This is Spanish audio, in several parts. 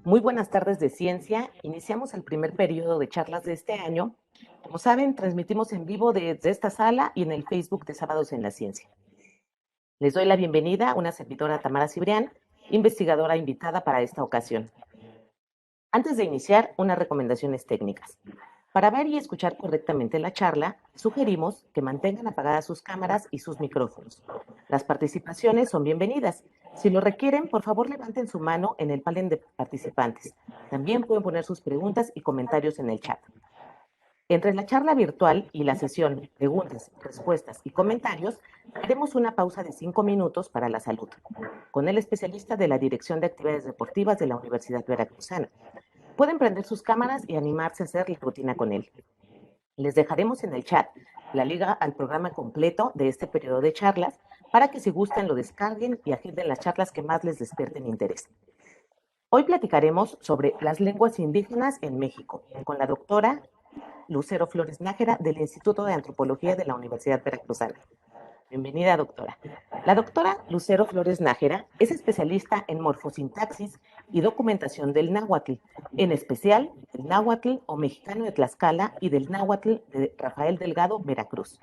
Muy buenas tardes de ciencia. Iniciamos el primer periodo de charlas de este año. Como saben, transmitimos en vivo desde esta sala y en el Facebook de Sábados en la Ciencia. Les doy la bienvenida a una servidora Tamara Cibrián, investigadora invitada para esta ocasión. Antes de iniciar, unas recomendaciones técnicas. Para ver y escuchar correctamente la charla, sugerimos que mantengan apagadas sus cámaras y sus micrófonos. Las participaciones son bienvenidas. Si lo requieren, por favor levanten su mano en el panel de participantes. También pueden poner sus preguntas y comentarios en el chat. Entre la charla virtual y la sesión preguntas, respuestas y comentarios, haremos una pausa de 5 minutos para la salud, con el especialista de la Dirección de Actividades Deportivas de la Universidad Veracruzana. Pueden prender sus cámaras y animarse a hacer la rutina con él. Les dejaremos en el chat la liga al programa completo de este periodo de charlas para que si gustan lo descarguen y agenden las charlas que más les despierten interés. Hoy platicaremos sobre las lenguas indígenas en México con la doctora Lucero Flores Nájera del Instituto de Antropología de la Universidad Veracruzana. Bienvenida, doctora. La doctora Lucero Flores Nájera es especialista en morfosintaxis y documentación del náhuatl, en especial del náhuatl o mexicano de Tlaxcala y del náhuatl de Rafael Delgado, Veracruz.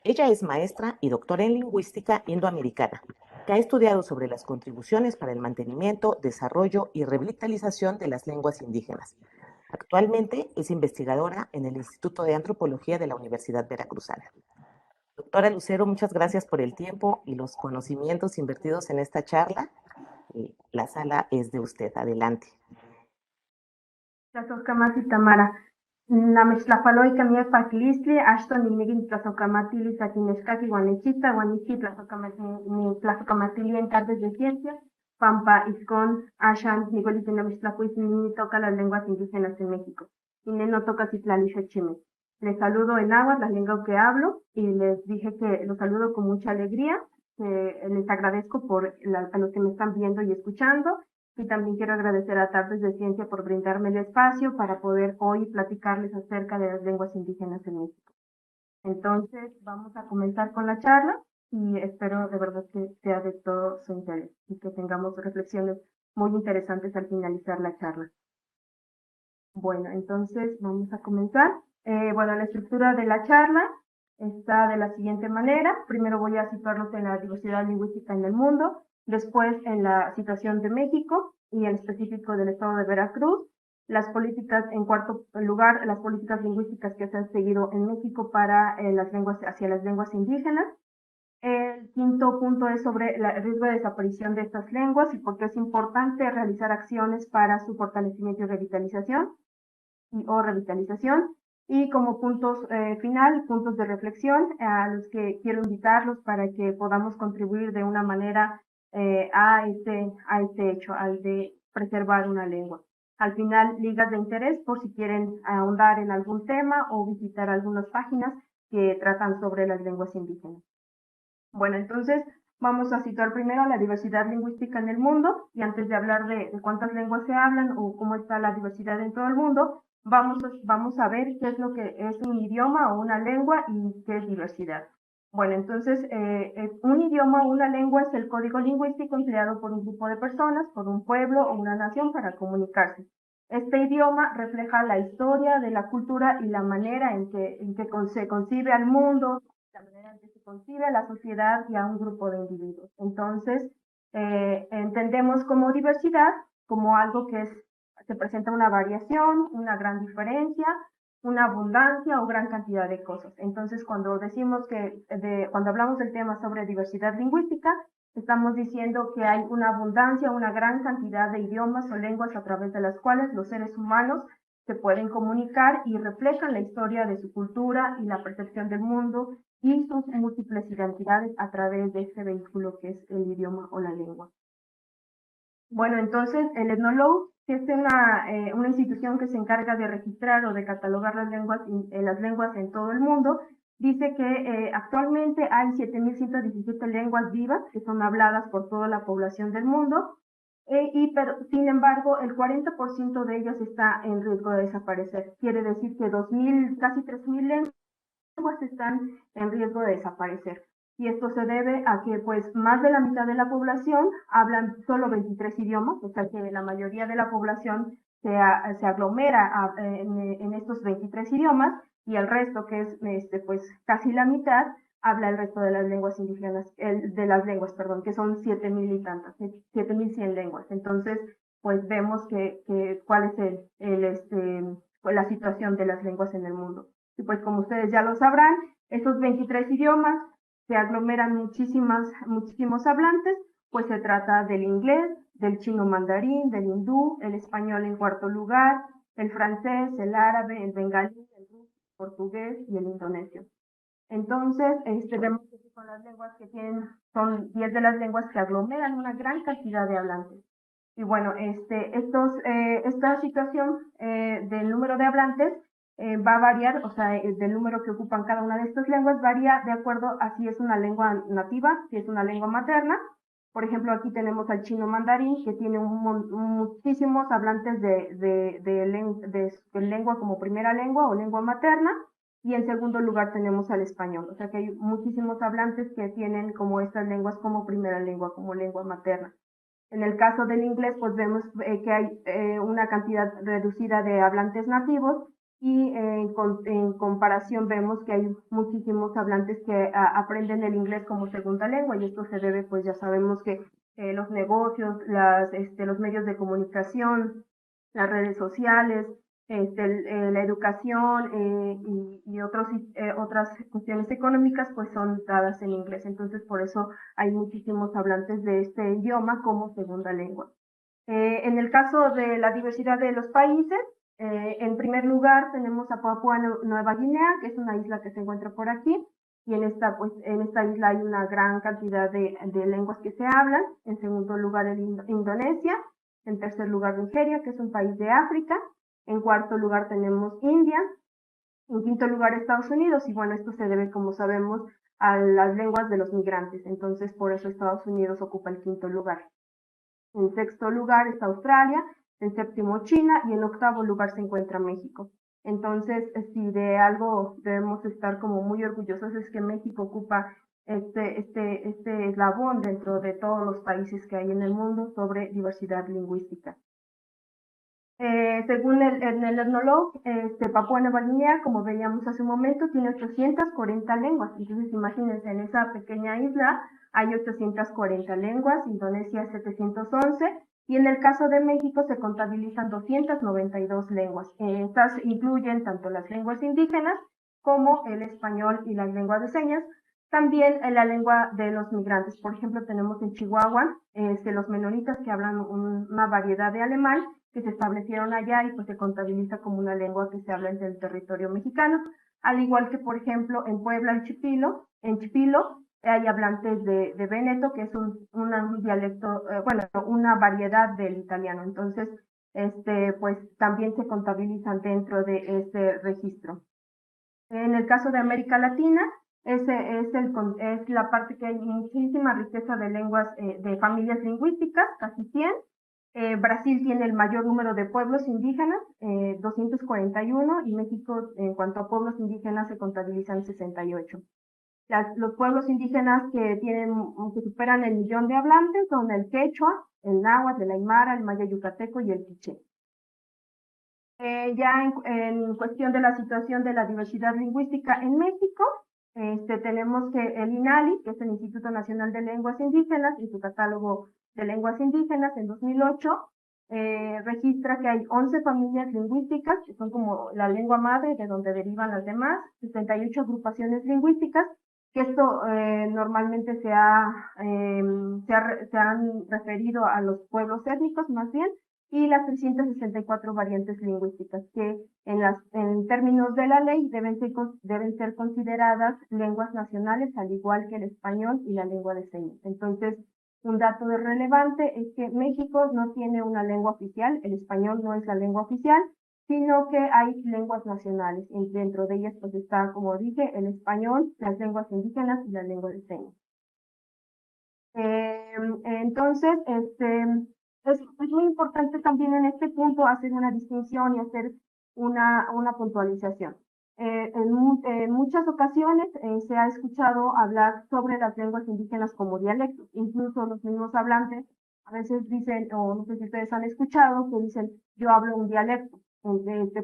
Ella es maestra y doctora en lingüística indoamericana, que ha estudiado sobre las contribuciones para el mantenimiento, desarrollo y revitalización de las lenguas indígenas. Actualmente es investigadora en el Instituto de Antropología de la Universidad Veracruzana. Doctora Lucero, muchas gracias por el tiempo y los conocimientos invertidos en esta charla. La sala es de usted. Adelante. Tlazohcamati Tamara. Namitztlajpaloi kamia pakilistli, axton nimigin tlazohcamatili sakinexkaki guanechita, guanichi tlazohcamatili en tardes de ciencia, pampa iscon, ashan, nigoliti namitztlacuiti, ni toca las lenguas indígenas en México. Y no toca citlalishochime. Les saludo en agua, la lengua que hablo, y les dije que los saludo con mucha alegría, que les agradezco a los que me están viendo y escuchando. Y también quiero agradecer a Tardes de Ciencia por brindarme el espacio para poder hoy platicarles acerca de las lenguas indígenas en México. Entonces, vamos a comenzar con la charla y espero de verdad que sea de todo su interés y que tengamos reflexiones muy interesantes al finalizar la charla. Bueno, entonces vamos a comenzar. Bueno, la estructura de la charla está de la siguiente manera. Primero voy a situarlos en la diversidad lingüística en el mundo, después en la situación de México y en específico del estado de Veracruz, las políticas, en cuarto lugar, las políticas lingüísticas que se han seguido en México para las lenguas, hacia las lenguas indígenas. El quinto punto es sobre el riesgo de desaparición de estas lenguas y por qué es importante realizar acciones para su fortalecimiento y revitalización o revitalización. Y como puntos final, puntos de reflexión, a los que quiero invitarlos para que podamos contribuir de una manera a este hecho, al de preservar una lengua. Al final, ligas de interés por si quieren ahondar en algún tema o visitar algunas páginas que tratan sobre las lenguas indígenas. Bueno, entonces vamos a situar primero la diversidad lingüística en el mundo y antes de hablar de cuántas lenguas se hablan o cómo está la diversidad en todo el mundo, vamos a ver qué es lo que es un idioma o una lengua y qué es diversidad. Bueno, entonces un idioma o una lengua es el código lingüístico empleado por un grupo de personas, por un pueblo o una nación para comunicarse. Este idioma refleja la historia de la cultura y la manera en que se concibe al mundo, la manera en que se concibe a la sociedad y a un grupo de individuos. Entonces, entendemos como diversidad como algo que se presenta una variación, una gran diferencia, una abundancia o gran cantidad de cosas. Entonces, cuando decimos cuando hablamos del tema sobre diversidad lingüística, estamos diciendo que hay una abundancia, una gran cantidad de idiomas o lenguas a través de las cuales los seres humanos se pueden comunicar y reflejan la historia de su cultura y la percepción del mundo y sus múltiples identidades a través de este vehículo que es el idioma o la lengua. Bueno, entonces el Ethnologue, que es una institución que se encarga de registrar o de catalogar las lenguas en todo el mundo, dice que actualmente hay 7.117 lenguas vivas que son habladas por toda la población del mundo, pero sin embargo el 40% de ellas está en riesgo de desaparecer. Quiere decir que casi 3.000 lenguas están en riesgo de desaparecer. y esto se debe a que pues más de la mitad de la población hablan solo 23 idiomas, o sea que la mayoría de la población se aglomera en estos 23 idiomas y el resto, que es pues casi la mitad, habla el resto de las lenguas indígenas, de las lenguas, perdón, que son 7.000 y tantas, 7.100 lenguas. Entonces, pues vemos cuál es pues, la situación de las lenguas en el mundo. Y pues como ustedes ya lo sabrán, esos 23 idiomas se aglomeran muchísimos hablantes, pues se trata del inglés, del chino mandarín, del hindú, el español en cuarto lugar, el francés, el árabe, el bengalí, el ruso, el portugués y el indonesio. Entonces, vemos que son las lenguas que son 10 de las lenguas que aglomeran una gran cantidad de hablantes. Y bueno, esta situación del número de hablantes va a variar, o sea, del número que ocupan cada una de estas lenguas varía de acuerdo a si es una lengua nativa, si es una lengua materna. Por ejemplo, aquí tenemos al chino mandarín, que tiene muchísimos hablantes de lengua como primera lengua o lengua materna, y en segundo lugar tenemos al español, o sea que hay muchísimos hablantes que tienen como estas lenguas como primera lengua, como lengua materna. En el caso del inglés, pues vemos que hay una cantidad reducida de hablantes nativos y en comparación vemos que hay muchísimos hablantes que aprenden el inglés como segunda lengua y esto se debe, pues ya sabemos que los negocios, los medios de comunicación, las redes sociales, la educación otras cuestiones económicas pues son dadas en inglés. Entonces por eso hay muchísimos hablantes de este idioma como segunda lengua. En el caso de la diversidad de los países, en primer lugar tenemos a Papúa Nueva Guinea, que es una isla que se encuentra por aquí, y en esta isla hay una gran cantidad de lenguas que se hablan. En segundo lugar, Indonesia. En tercer lugar, Nigeria, que es un país de África. En cuarto lugar tenemos India. En quinto lugar, Estados Unidos. Y bueno, esto se debe, como sabemos, a las lenguas de los migrantes. Entonces, por eso Estados Unidos ocupa el quinto lugar. En sexto lugar está Australia, en séptimo China y en octavo lugar se encuentra México. Entonces, si de algo debemos estar como muy orgullosos es que México ocupa este eslabón dentro de todos los países que hay en el mundo sobre diversidad lingüística. Según el Ethnologue, Papúa Nueva Guinea, como veíamos hace un momento, tiene 840 lenguas. Entonces, imagínense, en esa pequeña isla hay 840 lenguas, Indonesia 711, y en el caso de México se contabilizan 292 lenguas. Estas incluyen tanto las lenguas indígenas como el español y las lenguas de señas, también la lengua de los migrantes. Por ejemplo, tenemos en Chihuahua los menonitas que hablan una variedad de alemán, que se establecieron allá y pues se contabiliza como una lengua que se habla en el territorio mexicano, al igual que por ejemplo en Puebla, en Chipilo hay hablantes de Veneto, que es un dialecto, bueno, una variedad del italiano. Entonces, pues también se contabilizan dentro de este registro. En el caso de América Latina, es la parte que hay muchísima riqueza de lenguas, de familias lingüísticas, casi 100. Brasil tiene el mayor número de pueblos indígenas, 241, y México, en cuanto a pueblos indígenas, se contabilizan 68. Los pueblos indígenas que superan el 1.000.000 de hablantes son el quechua, el náhuatl, el aymara, el maya yucateco y el quiché. Ya en cuestión de la situación de la diversidad lingüística en México, tenemos que el INALI, que es el Instituto Nacional de Lenguas Indígenas, y su catálogo de lenguas indígenas en 2008, registra que hay 11 familias lingüísticas, que son como la lengua madre de donde derivan las demás, 68 agrupaciones lingüísticas, que esto normalmente se han referido a los pueblos étnicos más bien, y las 364 variantes lingüísticas que en términos de la ley deben ser consideradas lenguas nacionales, al igual que el español y la lengua de señas. Entonces, un dato relevante es que México no tiene una lengua oficial, el español no es la lengua oficial, sino que hay lenguas nacionales, y dentro de ellas pues está, como dije, el español, las lenguas indígenas y la lengua de señas. Entonces, es muy importante también en este punto hacer una distinción y hacer una puntualización. En muchas ocasiones se ha escuchado hablar sobre las lenguas indígenas como dialectos. Incluso los mismos hablantes a veces dicen, o no sé si ustedes han escuchado, que dicen, yo hablo un dialecto,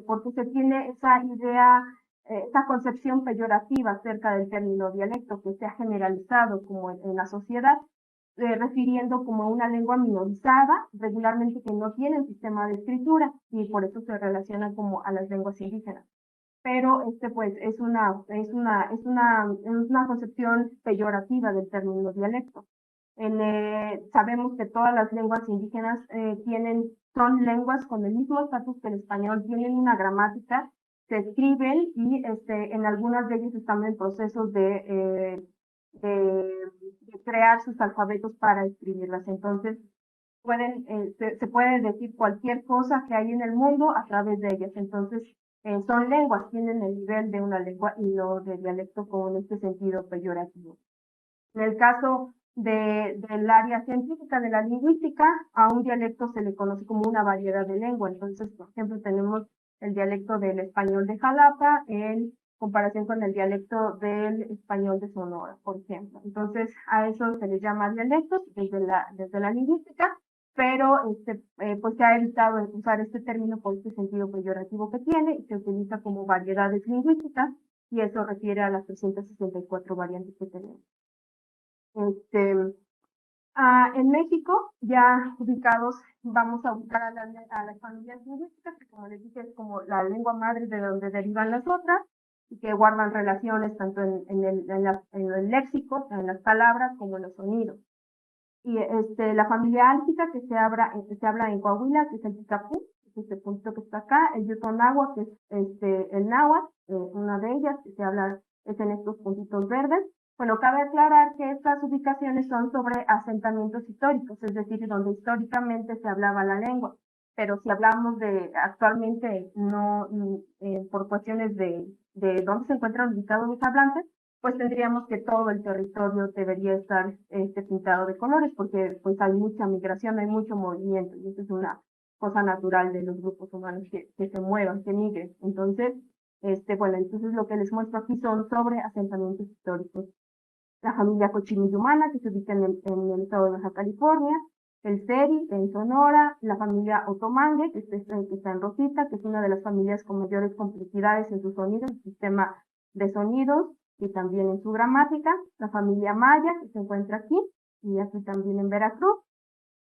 porque se tiene esa idea, esa concepción peyorativa acerca del término dialecto que se ha generalizado como en la sociedad, refiriendo como una lengua minorizada, regularmente que no tiene un sistema de escritura, y por eso se relaciona como a las lenguas indígenas. Pero pues es una concepción peyorativa del término dialecto. Sabemos que todas las lenguas indígenas son lenguas con el mismo estatus que el español, tienen una gramática, se escriben y en algunas de ellas están en procesos de crear sus alfabetos para escribirlas. Entonces, se puede decir cualquier cosa que hay en el mundo a través de ellas. Entonces, son lenguas, tienen el nivel de una lengua y no de dialecto con este sentido peyorativo. En el caso del área científica de la lingüística, a un dialecto se le conoce como una variedad de lengua. Entonces, por ejemplo, tenemos el dialecto del español de Jalapa en comparación con el dialecto del español de Sonora, por ejemplo. Entonces, a eso se les llama dialectos desde la lingüística, pero pues se ha evitado usar este término por este sentido peyorativo que tiene y se utiliza como variedades lingüísticas, y eso refiere a las 364 variantes que tenemos. En México, ya ubicados, vamos a ubicar a las familias lingüísticas, que como les dije es como la lengua madre de donde derivan las otras, y que guardan relaciones tanto en el léxico, en las palabras, como en los sonidos. Y la familia álgica que se habla en Coahuila, que es el Picapú, que es este punto que está acá, el Yotonagua, que es el náhuatl, una de ellas, que se habla, es en estos puntitos verdes. Bueno, cabe aclarar que estas ubicaciones son sobre asentamientos históricos, es decir, donde históricamente se hablaba la lengua. Pero si hablamos de actualmente, no, por cuestiones de dónde se encuentran ubicados los hablantes, pues tendríamos que todo el territorio debería estar pintado de colores, porque pues hay mucha migración, hay mucho movimiento, y eso es una cosa natural de los grupos humanos que se muevan, que migren. Entonces, bueno, entonces lo que les muestro aquí son sobre asentamientos históricos. La familia Cochimillumana, que se ubica en el estado de Baja California, el Seri, en Sonora, la familia Otomangue, que está en Rosita, que es una de las familias con mayores complejidades en sus sonidos, el sistema de sonidos, y también en su gramática, la familia Maya, que se encuentra aquí, y aquí también en Veracruz,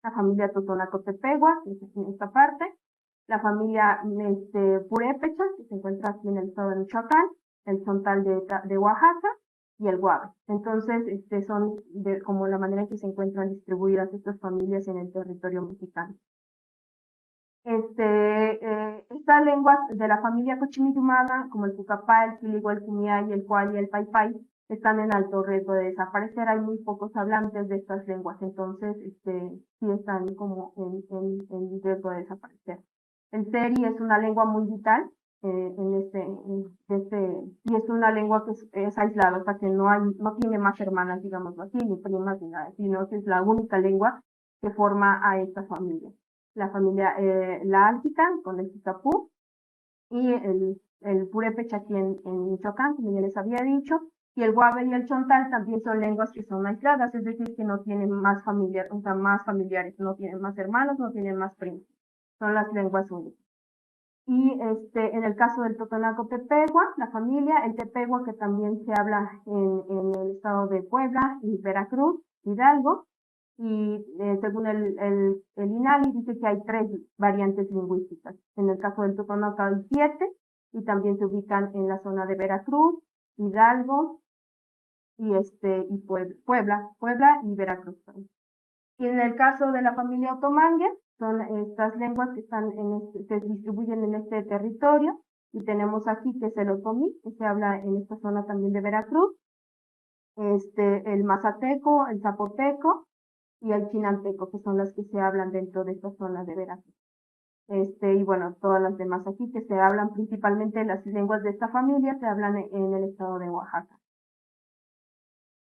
la familia Totonacotepegua, que es en esta parte, la familia Purépecha, que se encuentra aquí en el estado de Michoacán, el Chontal de Oaxaca, y el Guave. Entonces, son como la manera en que se encuentran distribuidas estas familias en el territorio mexicano. Estas lenguas de la familia Cochimillumana, como el Pucapá, el Quiligua, el Kumiay, el Cuay y el Paypay, están en alto riesgo de desaparecer. Hay muy pocos hablantes de estas lenguas, entonces sí están como en riesgo de desaparecer. El Seri es una lengua muy vital, y es una lengua que es aislada, o sea que no tiene más hermanas, digamos así, ni primas, ni nada, sino que es la única lengua que forma a esta familia. La familia la Áltica, con el Tizapú, y el Purépecha aquí en Michoacán, como ya les había dicho, y el Guave y el Chontal también son lenguas que son aisladas, es decir, que no tienen más más familiares, no tienen más hermanos, no tienen más primos, son las lenguas únicas. Y en el caso del Totonaco-Tepegua, la familia, el Tepegua, que también se habla en el estado de Puebla y Veracruz, Hidalgo, y según el INALI dice que hay 3 variantes lingüísticas. En el caso del Totonaco hay 7, y también se ubican en la zona de Veracruz, Hidalgo y Puebla y Veracruz. Y en el caso de la familia Otomangue, son estas lenguas que se distribuyen en este territorio, y tenemos aquí que es el otomí, que se habla en esta zona también de Veracruz, el mazateco, el zapoteco y el chinanteco, que son las que se hablan dentro de esta zona de Veracruz. Y bueno, todas las demás aquí que se hablan, principalmente las lenguas de esta familia, se hablan en el estado de Oaxaca.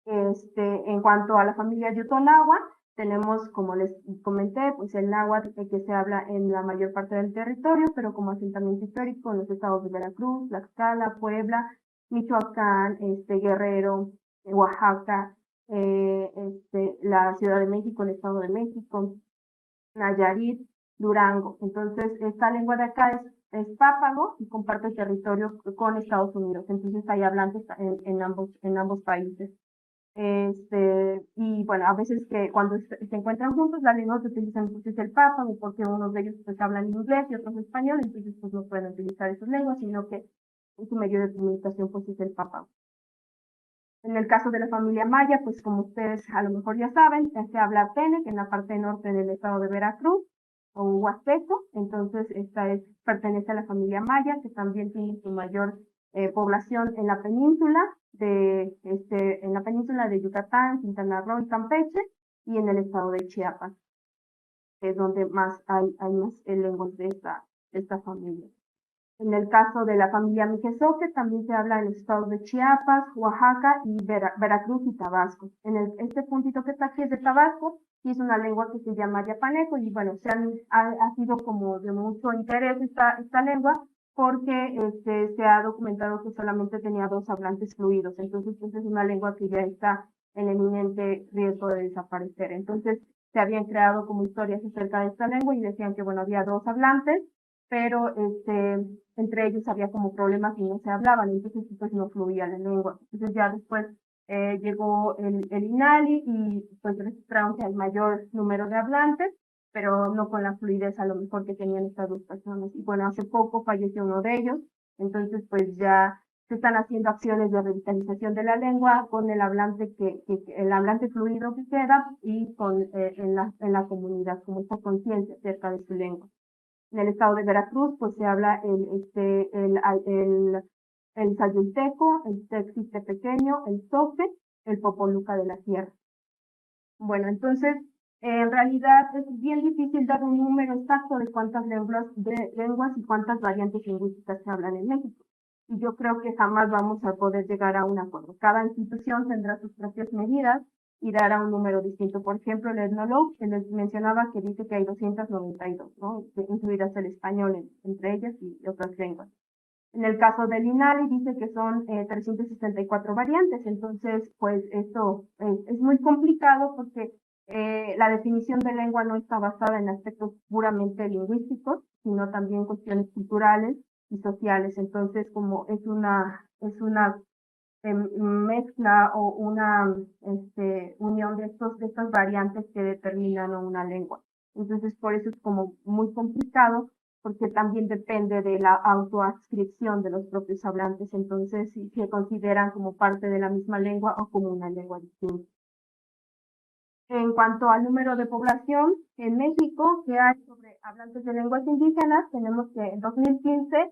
En cuanto a la familia Yotonagua, Tenemos, como les comenté, pues el náhuatl que se habla en la mayor parte del territorio, pero como asentamiento histórico en los estados de Veracruz, Tlaxcala, Puebla, Michoacán, Guerrero, Oaxaca, la Ciudad de México, el Estado de México, Nayarit, Durango. Entonces, esta lengua de acá es pápago y comparte territorio con Estados Unidos. Entonces, hay hablantes en ambos países. Y bueno, a veces que cuando se encuentran juntos, las lenguas se utilizan pues es el pápago, porque unos de ellos pues hablan inglés y otros español, entonces pues no pueden utilizar esas lenguas, sino que su medio de comunicación pues es el pápago. En el caso de la familia maya, pues como ustedes a lo mejor ya saben, se habla Tenec en la parte norte del estado de Veracruz, o Huasteco, entonces pertenece a la familia maya, que también tiene su mayor población en la península de Yucatán, Quintana Roo y Campeche, y en el estado de Chiapas, que es donde más hay más lenguas de esta familia. En el caso de la familia Mijezoque, también se habla en los estados de Chiapas, Oaxaca y Veracruz y Tabasco. Este puntito que está aquí es de Tabasco y es una lengua que se llama yapaneco y bueno, ha sido como de mucho interés esta lengua porque se ha documentado que solamente tenía 2 hablantes fluidos. Entonces, pues es una lengua que ya está en eminente riesgo de desaparecer. Entonces, se habían creado como historias acerca de esta lengua y decían que, bueno, había 2 hablantes, pero entre ellos había como problemas y no se hablaban, entonces pues no fluía la lengua. Entonces ya después llegó el INALI y pues registraron que hay mayor número de hablantes, pero no con la fluidez a lo mejor que tenían estas 2 personas. Y bueno, hace poco falleció uno de ellos, entonces pues ya se están haciendo acciones de revitalización de la lengua con el hablante el hablante fluido que queda y con en la comunidad, como esta conciencia acerca de su lengua. En el estado de Veracruz, pues se habla el sayulteco, el texiste pequeño, el sope, el popoluca de la sierra. Bueno, entonces, en realidad es bien difícil dar un número exacto de cuántas lenguas y cuántas variantes lingüísticas se hablan en México. Y yo creo que jamás vamos a poder llegar a un acuerdo. Cada institución tendrá sus propias medidas y dará un número distinto. Por ejemplo, el Ethnologue, que les mencionaba, que dice que hay 292, ¿no? Incluidas el español entre ellas y otras lenguas. En el caso del INALI dice que son 364 variantes, entonces pues esto es muy complicado porque la definición de lengua no está basada en aspectos puramente lingüísticos, sino también cuestiones culturales y sociales. Entonces, como es una mezcla o una unión de estas variantes que determinan una lengua. Entonces, por eso es como muy complicado, porque también depende de la autoadscripción de los propios hablantes. Entonces, si se consideran como parte de la misma lengua o como una lengua distinta. En cuanto al número de población en México que hay sobre hablantes de lenguas indígenas, tenemos que en 2015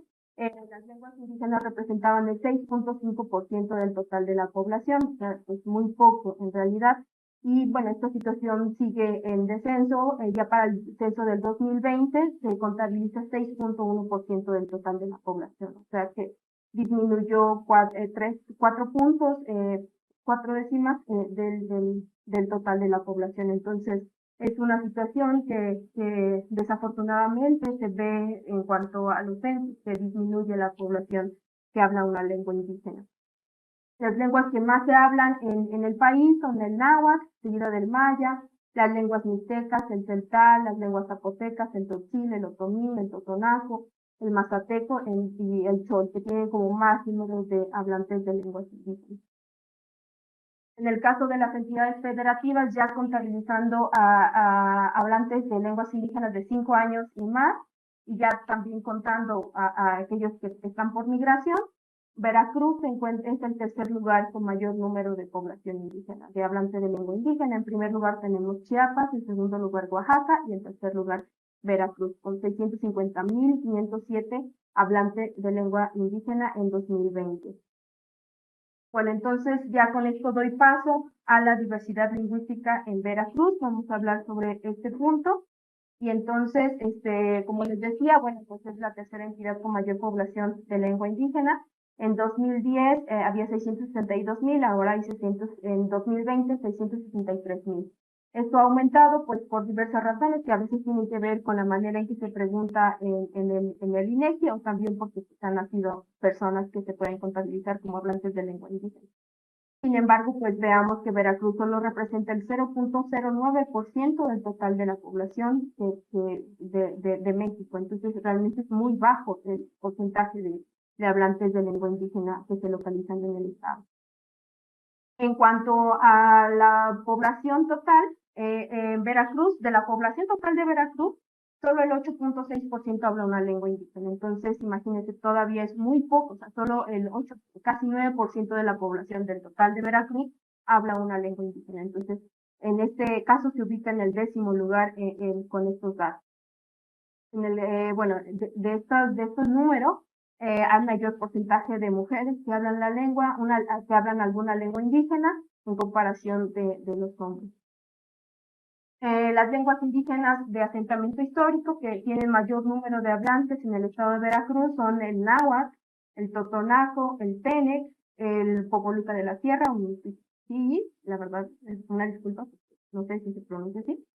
las lenguas indígenas representaban el 6.5% del total de la población, o sea, es muy poco en realidad. Y bueno, esta situación sigue en descenso. Ya para el censo del 2020 se contabiliza 6.1% del total de la población, o sea que disminuyó 4 puntos, 4 décimas del total de la población. Entonces, es una situación que desafortunadamente se ve en cuanto a los censos, que disminuye la población que habla una lengua indígena. Las lenguas que más se hablan en el país son el náhuatl, seguido del maya, las lenguas mixtecas, el celtal, las lenguas zapotecas, el tzotzil, el otomí, el totonaco, el mazateco y el chol, que tienen como más números de hablantes de lenguas indígenas. En el caso de las entidades federativas, ya contabilizando a hablantes de lenguas indígenas de 5 años y más, y ya también contando a aquellos que están por migración, Veracruz es el tercer lugar con mayor número de población indígena, de hablantes de lengua indígena. En primer lugar tenemos Chiapas, en segundo lugar Oaxaca y en tercer lugar Veracruz, con 650.507 hablantes de lengua indígena en 2020. Bueno, entonces ya con esto doy paso a la diversidad lingüística en Veracruz. Vamos a hablar sobre este punto. Y entonces, como les decía, bueno, pues es la tercera entidad con mayor población de lengua indígena. En 2010 había 662.000, ahora hay en 2020 663.000. Esto ha aumentado pues por diversas razones que a veces tienen que ver con la manera en que se pregunta en el INEGI o también porque han nacido personas que se pueden contabilizar como hablantes de lengua indígena. Sin embargo, pues veamos que Veracruz solo representa el 0.09% del total de la población de México. Entonces, realmente es muy bajo el porcentaje de hablantes de lengua indígena que se localizan en el estado. En cuanto a la población total, en Veracruz, de la población total de Veracruz, solo el 8.6% habla una lengua indígena. Entonces, imagínense, todavía es muy poco, o sea, solo el 8, casi 9% de la población del total de Veracruz habla una lengua indígena. Entonces, en este caso se ubica en el 10º lugar con estos datos. Bueno, de estos números, hay mayor porcentaje de mujeres que hablan la lengua, que hablan alguna lengua indígena en comparación de los hombres. Las lenguas indígenas de asentamiento histórico que tienen mayor número de hablantes en el estado de Veracruz son el náhuatl, el totonaco, el tenec, el popoluca de la sierra, sí, la verdad, es una disculpa, no sé si se pronuncia así,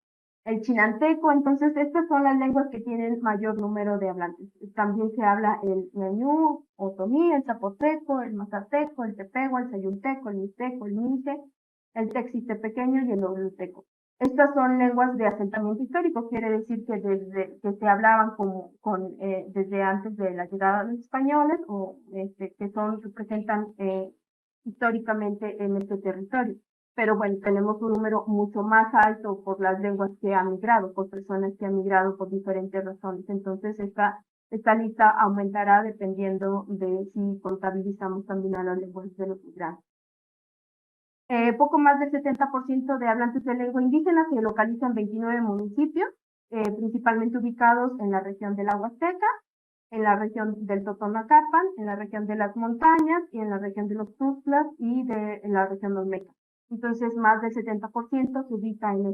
el chinanteco. Entonces estas son las lenguas que tienen mayor número de hablantes. También se habla el ñañú, otomí, el zapoteco, el mazateco, el tepehua, el sayulteco, el mixteco, el minche, el texistepequeño y el oluteco. Estas son lenguas de asentamiento histórico, quiere decir que desde que se hablaban desde antes de la llegada de los españoles o que representan históricamente en este territorio. Pero bueno, tenemos un número mucho más alto por las lenguas que han migrado, por personas que han migrado por diferentes razones. Entonces, esta lista aumentará dependiendo de si contabilizamos también a las lenguas de los migrantes. Poco más del 70% de hablantes de lengua indígena se localizan en 29 municipios, principalmente ubicados en la región de la Huasteca, en la región del Totonacapan, en la región de las montañas y en la región de los Tuxtlas y en la región olmeca. Entonces, más del 70% se ubica en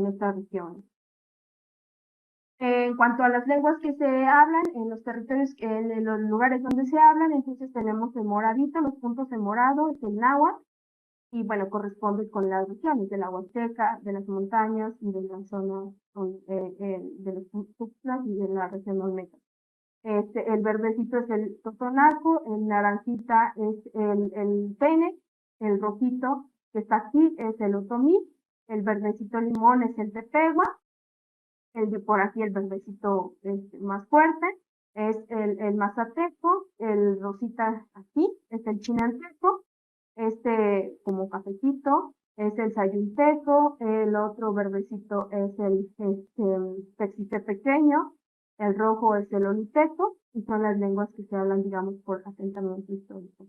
estas regiones. En cuanto a las lenguas que se hablan en los territorios, en los lugares donde se hablan, entonces tenemos el moradito, los puntos en morado, es el náhuatl, y bueno, corresponde con las regiones de la Huasteca, de las montañas y de la zona de los Tuxtlas y de la región olmeca. El verdecito es el totonaco, el naranjita es el pene, el rojito que está aquí es el otomí, el verdecito limón es el tepehua, el de por aquí, el verdecito más fuerte, es el mazateco, el rosita aquí es el chinanteco, como cafecito es el sayulteco, el otro verdecito es el texite pequeño, el rojo es el oluteco, y son las lenguas que se hablan, digamos, por asentamiento histórico.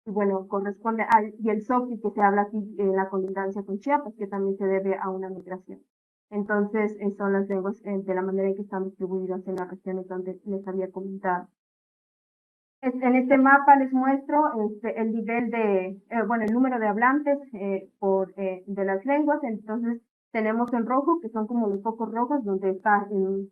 Y bueno, corresponde y el zoque que se habla aquí en la colindancia con Chiapas, que también se debe a una migración. Entonces, son las lenguas de la manera en que están distribuidas en las regiones donde les había comentado. En este mapa les muestro el nivel el número de hablantes de las lenguas. Entonces, tenemos en rojo, que son como los focos rojos, donde está en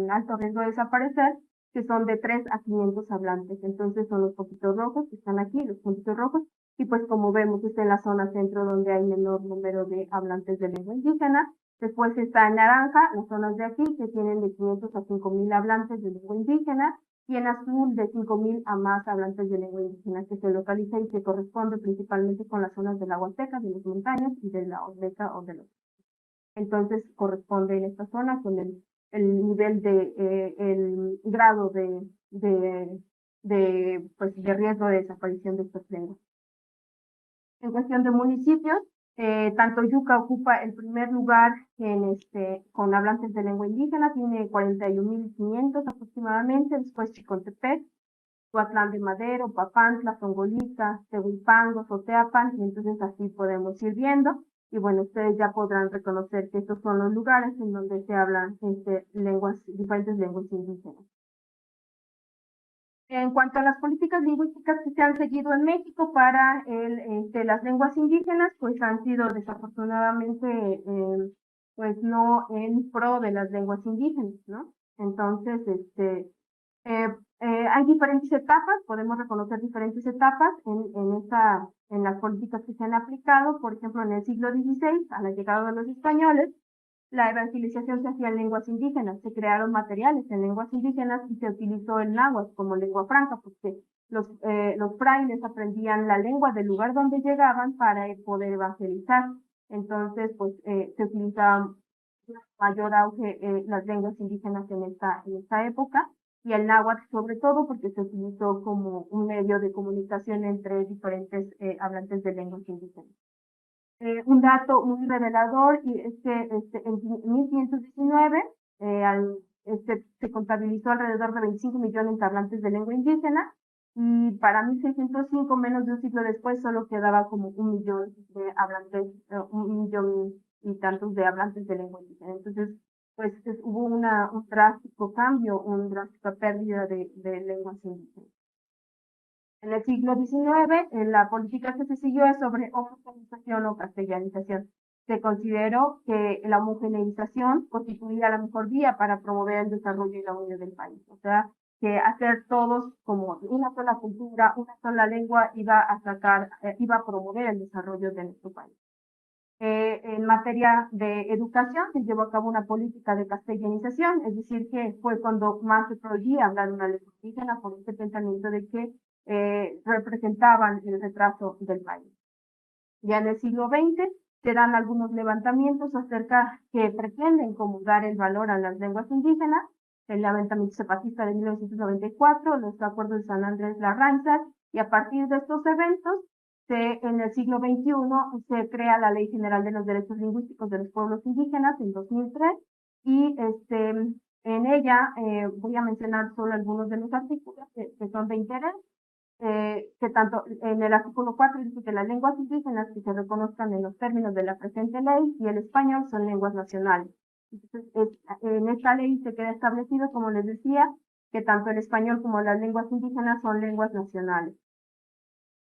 alto riesgo de desaparecer, que son de 3 a 500 hablantes. Entonces, son los poquitos rojos que están aquí, los puntitos rojos, y pues como vemos, está en la zona centro donde hay menor número de hablantes de lengua indígena. Después está en naranja, las zonas de aquí, que tienen de 500 a 5.000 hablantes de lengua indígena, y en azul de 5.000 a más hablantes de lengua indígena, que se localiza y se corresponde principalmente con las zonas de la Huasteca, de las montañas y de la Olmeca o de los. Entonces corresponde en esta zona con el nivel el grado de riesgo de desaparición de estas lenguas. En cuestión de municipios, tanto Yuca ocupa el primer lugar con hablantes de lengua indígena, tiene 41.500 aproximadamente, después Chicontepec, Coatlán de Madero, Papantla, Zongolica, Tehuipango, Soteapan, y entonces así podemos ir viendo. Y bueno, ustedes ya podrán reconocer que estos son los lugares en donde se hablan diferentes lenguas indígenas. En cuanto a las políticas lingüísticas que se han seguido en México para las lenguas indígenas, pues han sido desafortunadamente, pues no en pro de las lenguas indígenas, ¿no? Entonces, hay diferentes etapas, podemos reconocer diferentes etapas en en las políticas que se han aplicado. Por ejemplo, en el siglo XVI, a la llegada de los españoles, la evangelización se hacía en lenguas indígenas, se crearon materiales en lenguas indígenas y se utilizó el náhuatl como lengua franca, porque los frailes aprendían la lengua del lugar donde llegaban para poder evangelizar. Entonces, pues se utilizaban mayor auge las lenguas indígenas en esta época, y el náhuatl sobre todo porque se utilizó como un medio de comunicación entre diferentes hablantes de lenguas indígenas. Un dato muy revelador y es que en 1519 se contabilizó alrededor de 25 millones de hablantes de lengua indígena, y para 1605, menos de un siglo después, solo quedaba como 1 millón de hablantes, 1 millón y tantos de hablantes de lengua indígena. Entonces, pues hubo un drástico cambio, una drástica pérdida de lenguas indígenas. En el siglo XIX, la política que se siguió es sobre homogeneización o castellanización. Se consideró que la homogeneización constituía la mejor vía para promover el desarrollo y la unidad del país. O sea, que hacer todos como una sola cultura, una sola lengua iba a promover el desarrollo de nuestro país. En materia de educación, se llevó a cabo una política de castellanización, es decir, que fue cuando más se prohibía hablar una lengua indígena por este pensamiento de que representaban el retraso del país. Ya en el siglo XX se dan algunos levantamientos acerca que pretenden como dar el valor a las lenguas indígenas: el levantamiento zapatista de 1994, los acuerdos de San Andrés Larrainzas, y a partir de estos eventos, en el siglo XXI se crea la Ley General de los Derechos Lingüísticos de los Pueblos Indígenas en 2003, y en ella voy a mencionar solo algunos de los artículos que son de interés. Que tanto en el artículo 4 dice que las lenguas indígenas que se reconozcan en los términos de la presente ley y el español son lenguas nacionales. Entonces, en esta ley se queda establecido, como les decía, que tanto el español como las lenguas indígenas son lenguas nacionales.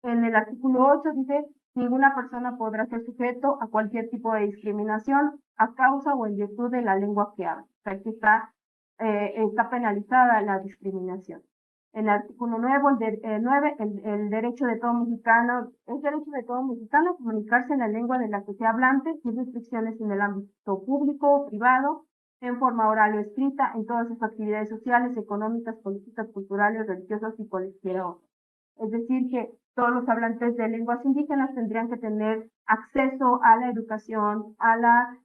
En el artículo 8 dice: ninguna persona podrá ser sujeto a cualquier tipo de discriminación a causa o en virtud de la lengua que habla. O sea, aquí está penalizada la discriminación. En el artículo 9, el derecho de todo mexicano, es derecho de todo mexicano comunicarse en la lengua de la que sea hablante, sin restricciones en el ámbito público o privado, en forma oral o escrita, en todas sus actividades sociales, económicas, políticas, culturales, religiosas y cualquier otra. Es decir, que todos los hablantes de lenguas indígenas tendrían que tener acceso a la educación, a la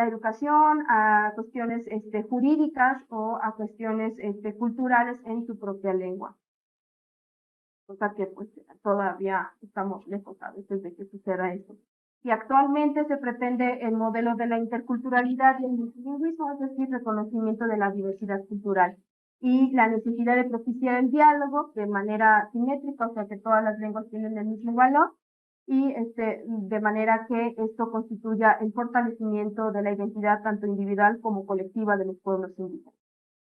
educación, a cuestiones jurídicas o a cuestiones culturales en su propia lengua. Cosa que pues todavía estamos lejos a veces de que suceda eso. Y actualmente se pretende el modelo de la interculturalidad y el multilingüismo, es decir, reconocimiento de la diversidad cultural y la necesidad de propiciar el diálogo de manera simétrica, o sea que todas las lenguas tienen el mismo valor, y de manera que esto constituya el fortalecimiento de la identidad tanto individual como colectiva de los pueblos indígenas.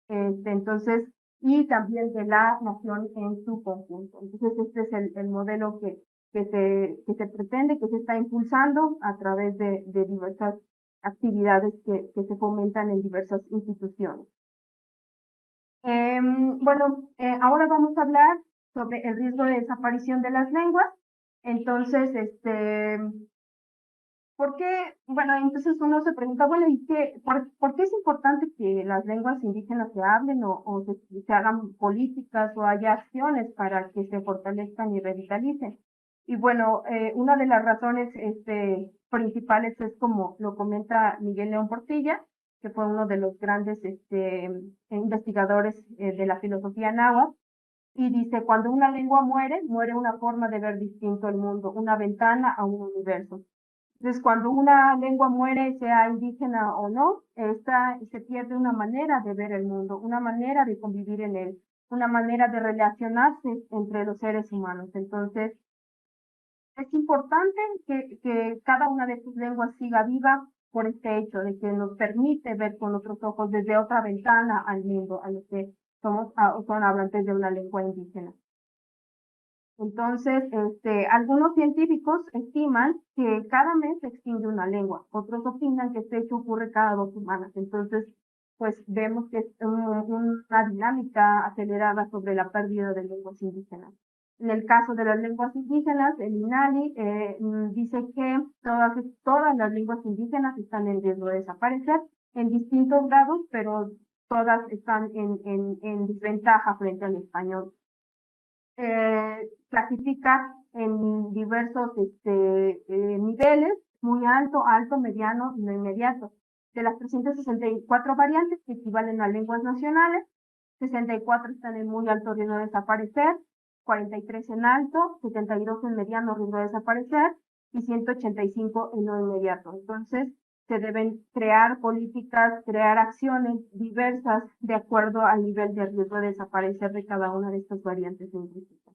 Entonces, y también de la nación en su conjunto. Entonces, este es el modelo que se pretende, que se está impulsando a través de diversas actividades que se fomentan en diversas instituciones. Bueno, ahora vamos a hablar sobre el riesgo de desaparición de las lenguas. Entonces, ¿por qué? Bueno, entonces uno se pregunta, bueno, ¿y por qué es importante que las lenguas indígenas se hablen o se hagan políticas o haya acciones para que se fortalezcan y revitalicen? Y bueno, una de las razones principales es, como lo comenta Miguel León Portilla, que fue uno de los grandes investigadores de la filosofía náhuatl, y dice: cuando una lengua muere, muere una forma de ver distinto el mundo, una ventana a un universo. Entonces, cuando una lengua muere, sea indígena o no, se pierde una manera de ver el mundo, una manera de convivir en él, una manera de relacionarse entre los seres humanos. Entonces, es importante que cada una de sus lenguas siga viva por este hecho de que nos permite ver con otros ojos, desde otra ventana al mundo, a los que son hablantes de una lengua indígena. Entonces, algunos científicos estiman que cada mes se extingue una lengua, otros opinan que este hecho ocurre cada 2 semanas. Entonces, pues vemos que es una dinámica acelerada sobre la pérdida de lenguas indígenas. En el caso de las lenguas indígenas, el INALI dice que todas las lenguas indígenas están en riesgo de desaparecer en distintos grados, pero todas están en desventaja frente al español. Clasifica en diversos niveles, muy alto, alto, mediano y no inmediato. De las 364 variantes que equivalen a lenguas nacionales, 64 están en muy alto riesgo de desaparecer, 43 en alto, 72 en mediano riesgo de desaparecer y 185 en no inmediato. Entonces, se deben crear políticas, crear acciones diversas de acuerdo al nivel de riesgo de desaparecer de cada una de estas variantes lingüísticas.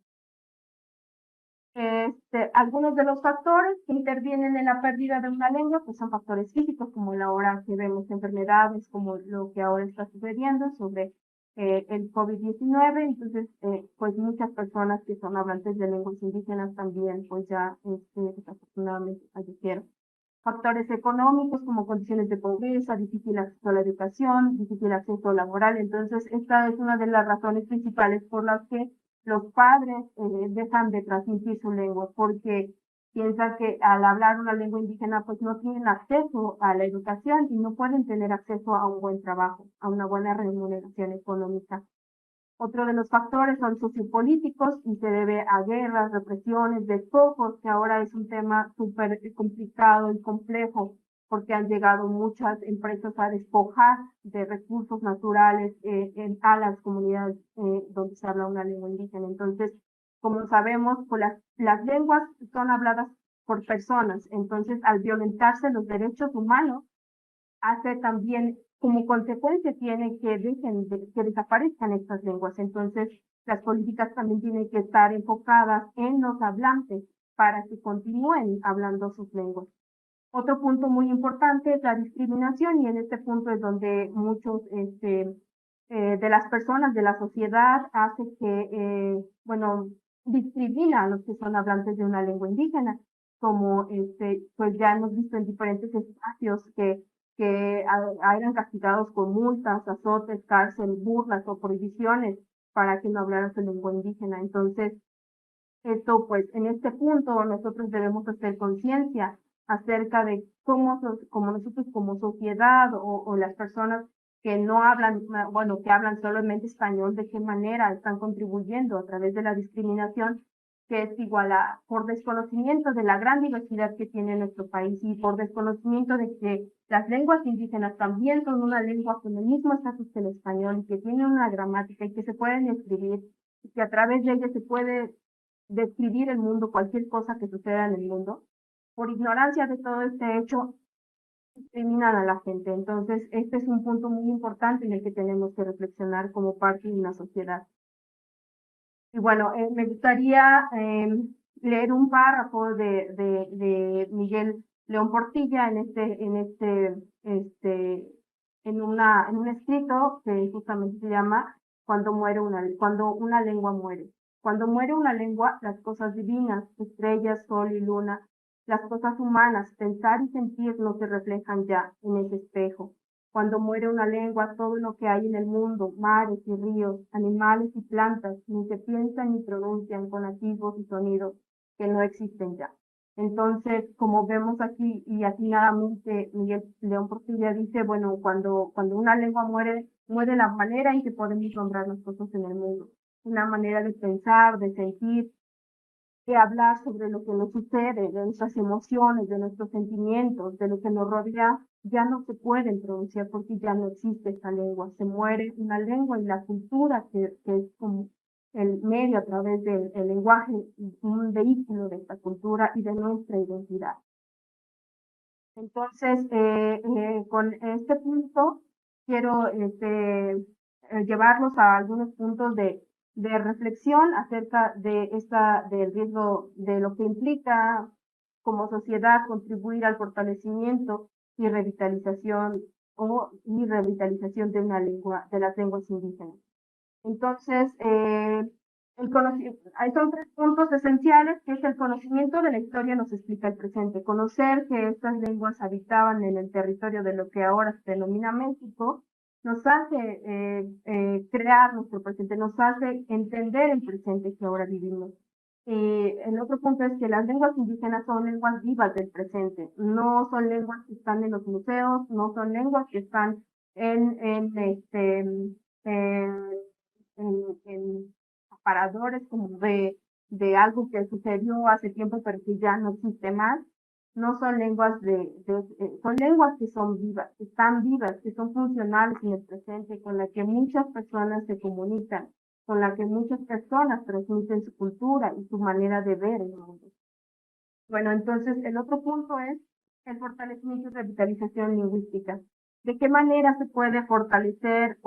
Algunos de los factores que intervienen en la pérdida de una lengua pues son factores físicos, como la hora que vemos enfermedades, como lo que ahora está sucediendo sobre el COVID-19. Entonces, pues muchas personas que son hablantes de lenguas indígenas también, pues ya desafortunadamente fallecieron. Factores económicos como condiciones de pobreza, difícil acceso a la educación, difícil acceso laboral. Entonces, esta es una de las razones principales por las que los padres dejan de transmitir su lengua, porque piensan que al hablar una lengua indígena pues no tienen acceso a la educación y no pueden tener acceso a un buen trabajo, a una buena remuneración económica. Otro de los factores son sociopolíticos y se debe a guerras, represiones, despojos, que ahora es un tema súper complicado y complejo, porque han llegado muchas empresas a despojar de recursos naturales a las comunidades donde se habla una lengua indígena. Entonces, como sabemos, pues las lenguas son habladas por personas. Entonces, al violentarse los derechos humanos, hace también, como consecuencia, tiene que que desaparezcan estas lenguas. Entonces, las políticas también tienen que estar enfocadas en los hablantes para que continúen hablando sus lenguas. Otro punto muy importante es la discriminación, y en este punto es donde muchos de las personas de la sociedad hace que, bueno, discrimina a los que son hablantes de una lengua indígena, como pues ya hemos visto en diferentes espacios que eran castigados con multas, azotes, cárcel, burlas o prohibiciones para que no hablaran su lengua indígena. Entonces, esto, pues, en este punto nosotros debemos hacer conciencia acerca de como nosotros como sociedad o las personas que no hablan, bueno, que hablan solamente español, de qué manera están contribuyendo a través de la discriminación, que es igual a, por desconocimiento de la gran diversidad que tiene nuestro país y por desconocimiento de que las lenguas indígenas también son una lengua con el mismo estatus que el español y que tienen una gramática y que se pueden escribir y que a través de ella se puede describir el mundo, cualquier cosa que suceda en el mundo. Por ignorancia de todo este hecho, discriminan a la gente. Entonces, este es un punto muy importante en el que tenemos que reflexionar como parte de una sociedad. Y bueno, me gustaría leer un párrafo de Miguel León Portilla en un escrito que justamente se llama Cuando una lengua muere. Cuando muere una lengua, las cosas divinas, estrellas, sol y luna, las cosas humanas, pensar y sentir no se reflejan ya en ese espejo. Cuando muere una lengua, todo lo que hay en el mundo, mares y ríos, animales y plantas, ni se piensan ni pronuncian con atisbos y sonidos que no existen ya. Entonces, como vemos aquí, y atinadamente Miguel León Portilla dice, bueno, cuando una lengua muere, muere la manera en que podemos nombrar las cosas en el mundo. Una manera de pensar, de sentir, de hablar sobre lo que nos sucede, de nuestras emociones, de nuestros sentimientos, de lo que nos rodea, ya no se pueden pronunciar porque ya no existe esta lengua. Se muere una lengua y la cultura, que es como el medio a través del lenguaje, un vehículo de esta cultura y de nuestra identidad. Entonces, con este punto, quiero llevarlos a algunos puntos de reflexión acerca del riesgo, de lo que implica como sociedad contribuir al fortalecimiento y revitalización de una lengua, de las lenguas indígenas. Entonces, hay son tres puntos esenciales, que es el conocimiento de la historia nos explica el presente. Conocer que estas lenguas habitaban en el territorio de lo que ahora se denomina México nos hace crear nuestro presente, nos hace entender el presente que ahora vivimos. El otro punto es que las lenguas indígenas son lenguas vivas del presente, no son lenguas que están en los museos, no son lenguas que están en, en aparadores como de algo que sucedió hace tiempo pero que ya no existe más. No son lenguas son lenguas que son vivas, que están vivas, que son funcionales en el presente, con las que muchas personas se comunican, con la que muchas personas transmiten su cultura y su manera de ver el mundo. Bueno, entonces el otro punto es el fortalecimiento y revitalización lingüística. ¿De qué manera se puede fortalecer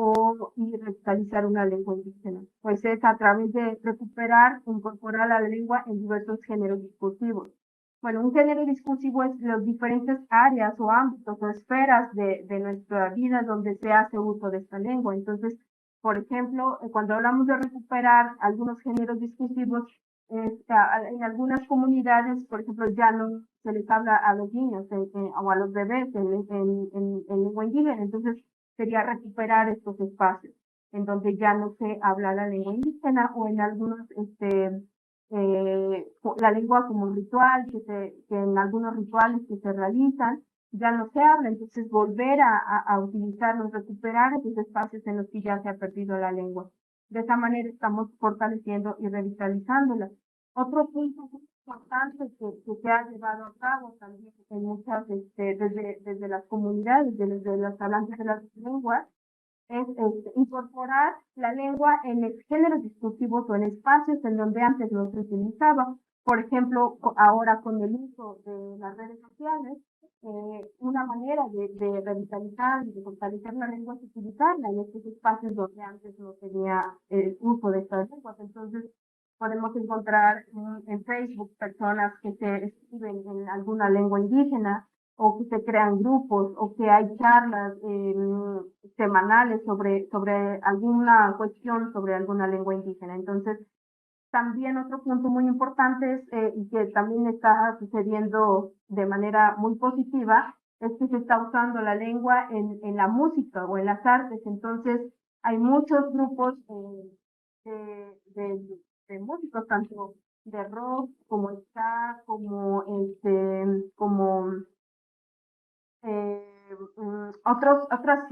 y revitalizar una lengua indígena? Pues es a través de recuperar, incorporar la lengua en diversos géneros discursivos. Bueno, un género discursivo es las diferentes áreas o ámbitos o esferas de nuestra vida donde se hace uso de esta lengua. Entonces, por ejemplo, cuando hablamos de recuperar algunos géneros discursivos, en algunas comunidades, por ejemplo, ya no se les habla a los niños o a los bebés en lengua indígena, entonces sería recuperar estos espacios en donde ya no se habla la lengua indígena o en algunos, la lengua como ritual, que en algunos rituales que se realizan, ya no se habla, entonces volver a utilizarlos, recuperar esos espacios en los que ya se ha perdido la lengua. De esa manera estamos fortaleciendo y revitalizándola. Otro punto muy importante que se ha llevado a cabo también en muchas, desde las comunidades, desde los hablantes de las lenguas, es incorporar la lengua en géneros discursivos o en espacios en donde antes no se utilizaba. Por ejemplo, ahora con el uso de las redes sociales, una manera de revitalizar y de fortalecer la lengua es utilizarla en estos espacios donde antes no tenía uso de estas lenguas. Entonces, podemos encontrar en Facebook personas que se escriben en alguna lengua indígena o que se crean grupos o que hay charlas semanales sobre alguna cuestión sobre alguna lengua indígena. Entonces, también otro punto muy importante es, y que también está sucediendo de manera muy positiva, es que se está usando la lengua en la música o en las artes. Entonces, hay muchos grupos de músicos, tanto de rock como ska, como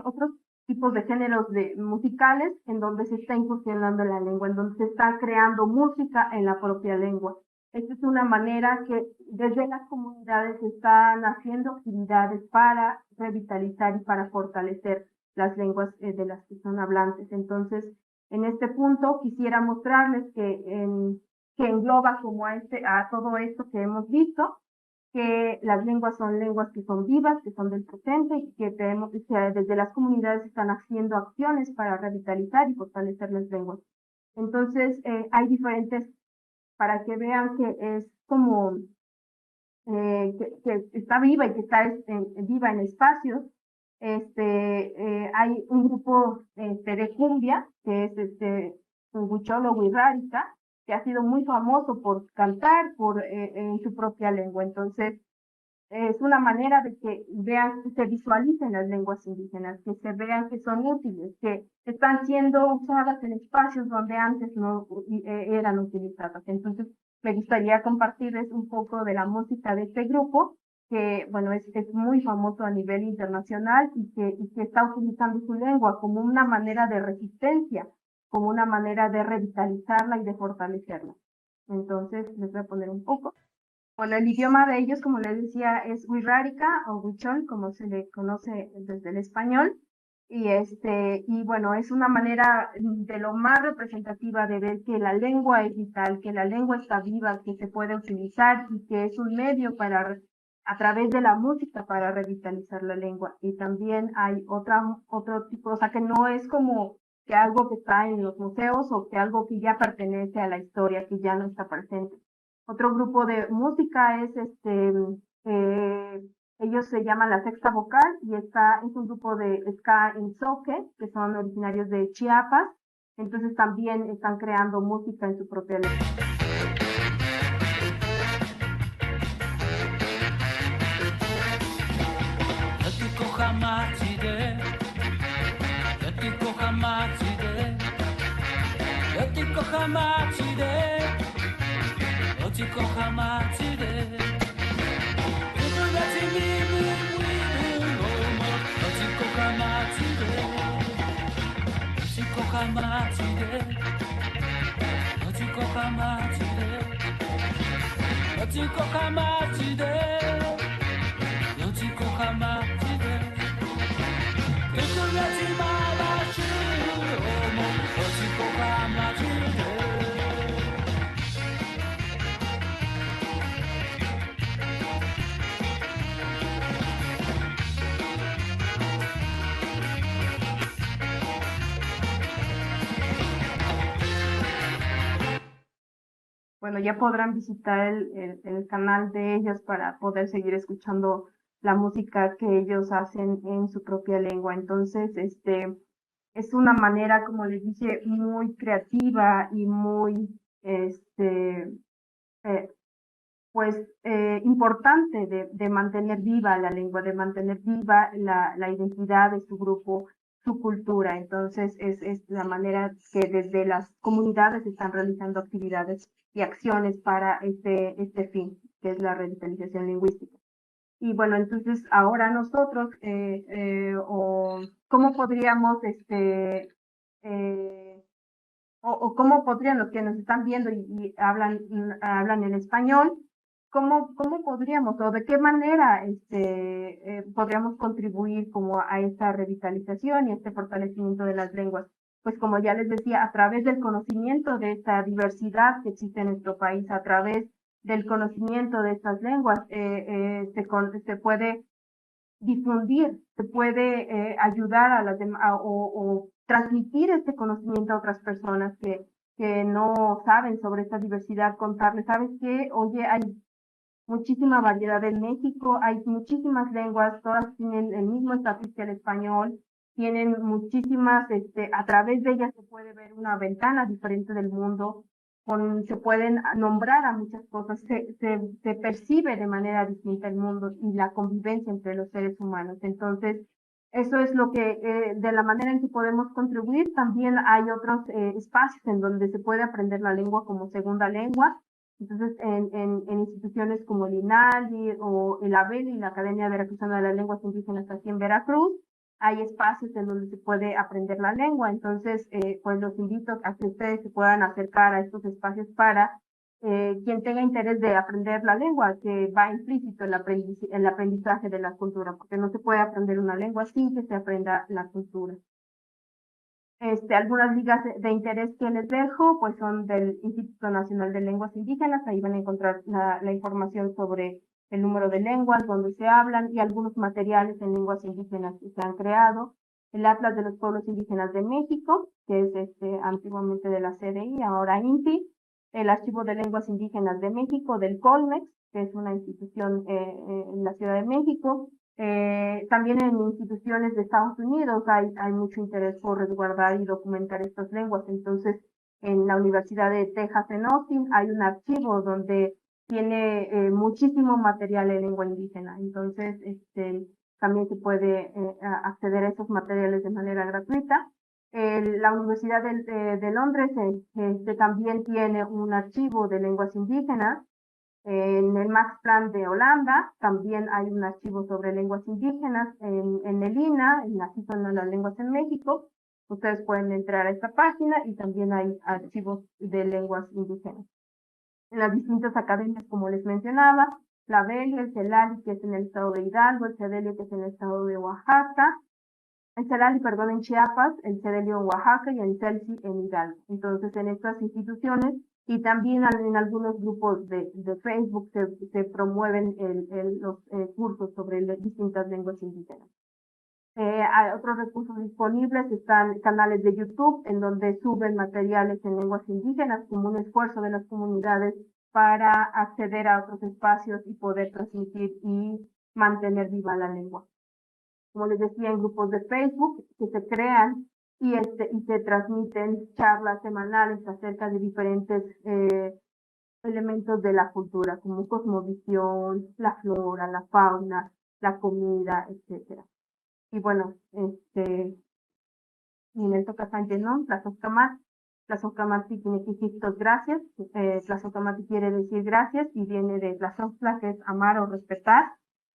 otros tipos de géneros musicales en donde se está incursionando la lengua, en donde se está creando música en la propia lengua. Esta es una manera que desde las comunidades están haciendo actividades para revitalizar y para fortalecer las lenguas de las que son hablantes. Entonces, en este punto quisiera mostrarles que engloba como a todo esto que hemos visto, que las lenguas son lenguas que son vivas, que son del presente y que desde las comunidades están haciendo acciones para revitalizar y fortalecer las lenguas. Entonces, hay diferentes, para que vean que es como que está viva y que está viva en espacios. Hay un grupo de cumbia, que es un huichol wixárika, que ha sido muy famoso por cantar en su propia lengua. Entonces, es una manera de que vean, que se visualicen las lenguas indígenas, que se vean que son útiles, que están siendo usadas en espacios donde antes no eran utilizadas. Entonces, me gustaría compartirles un poco de la música de este grupo, que, bueno, es muy famoso a nivel internacional y que está utilizando su lengua como una manera de resistencia, como una manera de revitalizarla y de fortalecerla. Entonces, les voy a poner un poco. Bueno, el idioma de ellos, como les decía, es wixárika o huichol, como se le conoce desde el español. Y bueno, es una manera de lo más representativa de ver que la lengua es vital, que la lengua está viva, que se puede utilizar y que es un medio a través de la música para revitalizar la lengua. Y también hay otro tipo, o sea, que no es como que algo que está en los museos o que algo que ya pertenece a la historia, que ya no está presente. Otro grupo de música es ellos se llaman La Sexta Vocal y es un grupo de ska en soque, que son originarios de Chiapas. Entonces también están creando música en su propia lengua. Bueno, ya podrán visitar el canal de ellos para poder seguir escuchando la música que ellos hacen en su propia lengua. Entonces, es una manera, como les dije, muy creativa y muy, eh, importante de mantener viva la lengua, de mantener viva la identidad de su grupo, su cultura. Entonces, es la manera que desde las comunidades están realizando actividades y acciones para este fin, que es la revitalización lingüística. Y bueno, entonces ahora nosotros, o cómo podríamos, eh, o cómo podrían los que nos están viendo y hablan en español, cómo podríamos o de qué manera podríamos contribuir como a esta revitalización y este fortalecimiento de las lenguas. Pues como ya les decía, a través del conocimiento de esta diversidad que existe en nuestro país, a través del conocimiento de estas lenguas, se puede difundir, se puede ayudar a las demás o transmitir este conocimiento a otras personas que no saben sobre esta diversidad, contarles, ¿sabes qué? Oye, hay muchísima variedad en México, hay muchísimas lenguas, todas tienen el mismo estatus que el español, tienen muchísimas, a través de ellas se puede ver una ventana diferente del mundo, se pueden nombrar a muchas cosas, se percibe de manera distinta el mundo y la convivencia entre los seres humanos. Entonces, eso es lo que, de la manera en que podemos contribuir. También hay otros espacios en donde se puede aprender la lengua como segunda lengua. Entonces, en instituciones como el INALI o el ABEL y la Academia Veracruzana de las Lenguas Indígenas aquí en Veracruz, hay espacios en donde se puede aprender la lengua. Entonces, pues los invito a que ustedes se puedan acercar a estos espacios para quien tenga interés de aprender la lengua, que va implícito el aprendizaje de la cultura, porque no se puede aprender una lengua sin que se aprenda la cultura. Algunas ligas de interés que les dejo, pues son del Instituto Nacional de Lenguas Indígenas, ahí van a encontrar la información sobre el número de lenguas, donde se hablan y algunos materiales en lenguas indígenas que se han creado. El Atlas de los Pueblos Indígenas de México, que es antiguamente de la CDI, ahora INPI. El Archivo de Lenguas Indígenas de México, del COLMEX, que es una institución en la Ciudad de México. También en instituciones de Estados Unidos hay mucho interés por resguardar y documentar estas lenguas. Entonces, en la Universidad de Texas en Austin hay un archivo donde tiene muchísimo material en lengua indígena. Entonces, también se puede acceder a esos materiales de manera gratuita. La Universidad de Londres también tiene un archivo de lenguas indígenas. En el Max Planck de Holanda también hay un archivo sobre lenguas indígenas. En el INA, en la Asociación de las Lenguas en México, ustedes pueden entrar a esta página y también hay archivos de lenguas indígenas. En las distintas academias, como les mencionaba, la BEL, el CELALI, que es en el estado de Hidalgo, el CEDELIO, que es en el estado de Oaxaca, el CELALI, perdón, en Chiapas, el CEDELIO en Oaxaca y el CELSI en Hidalgo. Entonces, en estas instituciones y también en algunos grupos de Facebook se promueven los cursos sobre distintas lenguas indígenas. Hay otros recursos disponibles, están canales de YouTube en donde suben materiales en lenguas indígenas como un esfuerzo de las comunidades para acceder a otros espacios y poder transmitir y mantener viva la lengua. Como les decía, en grupos de Facebook que se crean y se transmiten charlas semanales acerca de diferentes elementos de la cultura, como cosmovisión, la flora, la fauna, la comida, etcétera. Y bueno, Ninel toca Sánchez, ¿no? Plaza Oscamar. Tlazocamati tinequisictos, gracias. Tlazocamati quiere decir gracias y viene de tlazoctla, que es amar o respetar.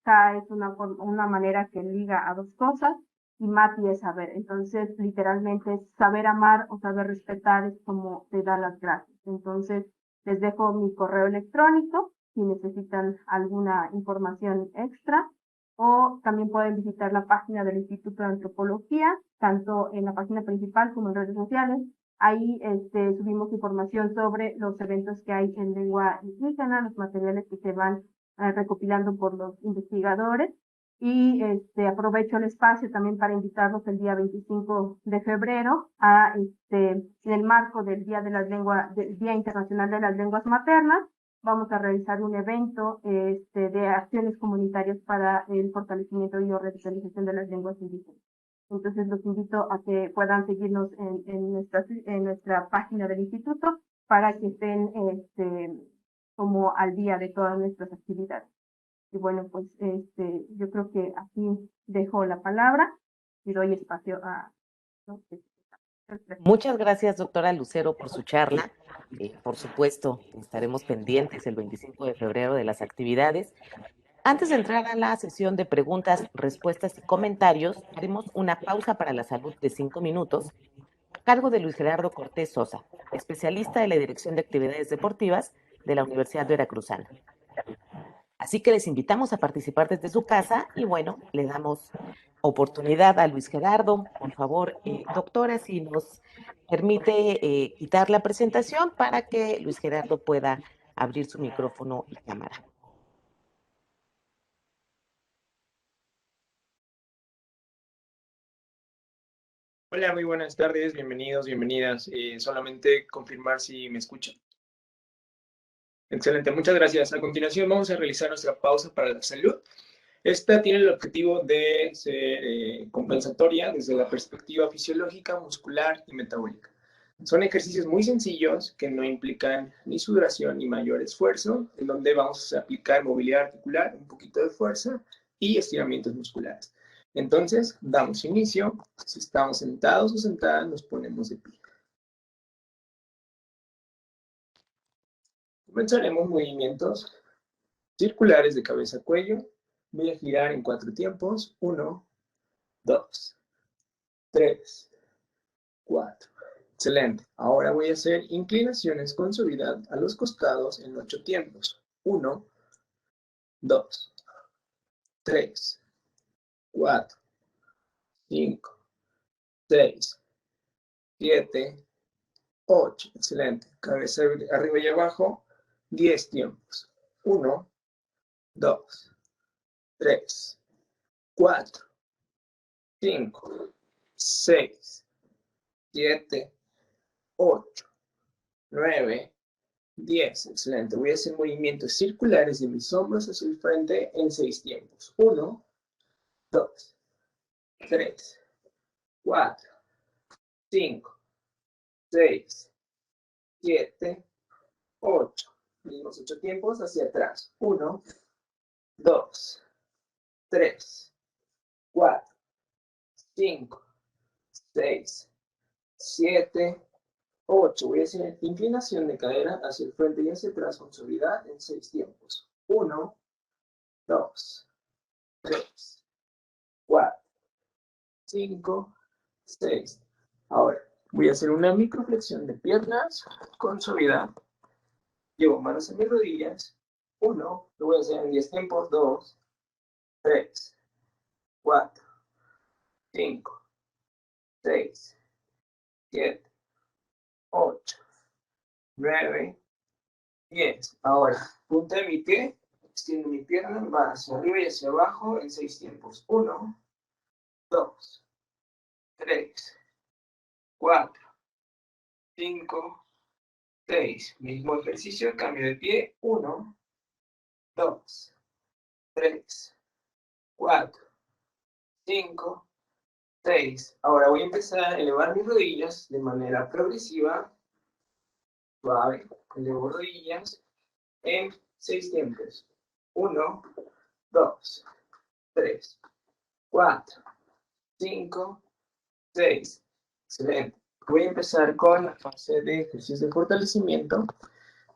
Ka es una manera que liga a dos cosas y mati es saber. Entonces, literalmente, saber amar o saber respetar es como te da las gracias. Entonces, les dejo mi correo electrónico si necesitan alguna información extra, o también pueden visitar la página del Instituto de Antropología, tanto en la página principal como en redes sociales. Ahí subimos información sobre los eventos que hay en lengua indígena, los materiales que se van recopilando por los investigadores. Y aprovecho el espacio también para invitarlos el día 25 de febrero en el marco del del Día Internacional de las Lenguas Maternas. Vamos a realizar un evento de acciones comunitarias para el fortalecimiento y revitalización de las lenguas indígenas. Entonces los invito a que puedan seguirnos en nuestra página del instituto para que estén como al día de todas nuestras actividades. Y bueno, pues yo creo que aquí dejo la palabra y doy espacio a... ¿no? Muchas gracias, doctora Lucero, por su charla. Por supuesto, estaremos pendientes el 25 de febrero de las actividades. Antes de entrar a la sesión de preguntas, respuestas y comentarios, haremos una pausa para la salud de 5 minutos, a cargo de Luis Gerardo Cortés Sosa, especialista de la Dirección de Actividades Deportivas de la Universidad Veracruzana. Así que les invitamos a participar desde su casa y bueno, le damos oportunidad a Luis Gerardo. Por favor, doctora, si nos permite quitar la presentación para que Luis Gerardo pueda abrir su micrófono y cámara. Hola, muy buenas tardes, bienvenidos, bienvenidas. Solamente confirmar si me escuchan. Excelente, muchas gracias. A continuación vamos a realizar nuestra pausa para la salud. Esta tiene el objetivo de ser compensatoria desde la perspectiva fisiológica, muscular y metabólica. Son ejercicios muy sencillos que no implican ni sudoración ni mayor esfuerzo, en donde vamos a aplicar movilidad articular, un poquito de fuerza y estiramientos musculares. Entonces, damos inicio. Si estamos sentados o sentadas, nos ponemos de pie. Comenzaremos movimientos circulares de cabeza a cuello. Voy a girar en 4 tiempos. 1, 2, 3, 4. Excelente. Ahora voy a hacer inclinaciones con suavidad a los costados en 8 tiempos. 1, 2, 3, 4, 5, 6, 7, 8. Excelente. Cabeza arriba y abajo. 10 tiempos. 1, 2, 3, 4, 5, 6, 7, 8, 9, 10. Excelente. Voy a hacer movimientos circulares de mis hombros hacia el frente en 6 tiempos. 1, 2, 3, 4, 5, 6, 7, 8. Mismos 8 tiempos hacia atrás. 1, 2, 3, 4, 5, 6, 7, 8. Voy a hacer inclinación de cadera hacia el frente y hacia atrás con suavidad en 6 tiempos. 1, 2, 3, 4, 5, 6. Ahora, voy a hacer una microflexión de piernas con suavidad. Llevo manos en mis rodillas. 1, lo voy a hacer en 10 tiempos. 2, 3, 4, 5, 6, 7, 8, 9, 10. Ahora, punta de mi pie, extiendo mi pierna, va hacia arriba y hacia abajo en 6 tiempos. 1, 2, 3, 4, 5, 6. Mismo ejercicio, cambio de pie. 1, 2, 3, 4, 5, 6. Ahora voy a empezar a elevar mis rodillas de manera progresiva, suave. Elevo rodillas en 6 tiempos. 1, 2, 3, 4, 5, 6. Excelente. Voy a empezar con la fase de ejercicios de fortalecimiento.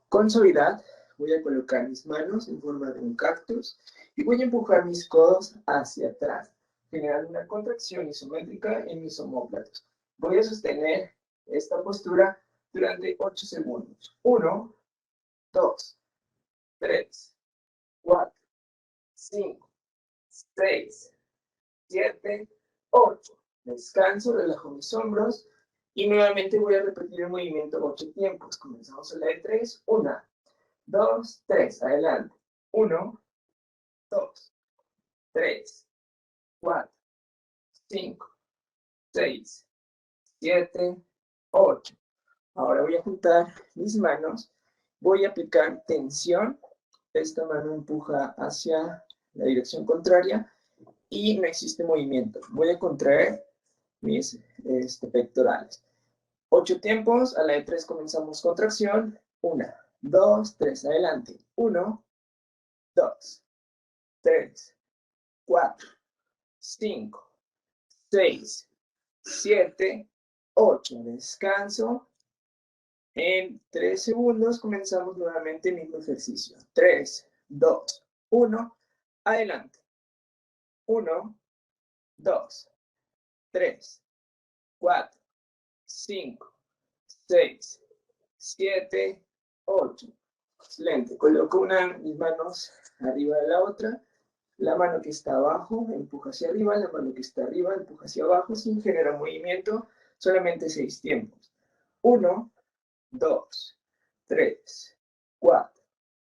Con suavidad voy a colocar mis manos en forma de un cactus y voy a empujar mis codos hacia atrás, generando una contracción isométrica en mis omóplatos. Voy a sostener esta postura durante 8 segundos. 1, 2, 3, 4, 5, 6, 7, 8. Descanso, relajo mis hombros y nuevamente voy a repetir el movimiento 8 tiempos. Comenzamos a la de 3. 1, 2, 3. Adelante. 1, 2, 3, 4, 5, 6, 7, 8. Ahora voy a juntar mis manos. Voy a aplicar tensión. Esta mano empuja hacia la dirección contraria y no existe movimiento. Voy a contraer mis pectorales. 8 tiempos, a la de 3 comenzamos contracción. 1, 2, 3, adelante. 1, 2, 3, 4, 5, 6, 7, 8. Descanso. En 3 segundos comenzamos nuevamente el mismo ejercicio. 3, 2, 1, adelante. 1, 2, 3, 4, 5, 6, 7, 8. Excelente. Coloco una de mis manos arriba de la otra. La mano que está abajo empuja hacia arriba, la mano que está arriba empuja hacia abajo sin generar movimiento. Solamente 6 tiempos. 1, 2, 3, 4,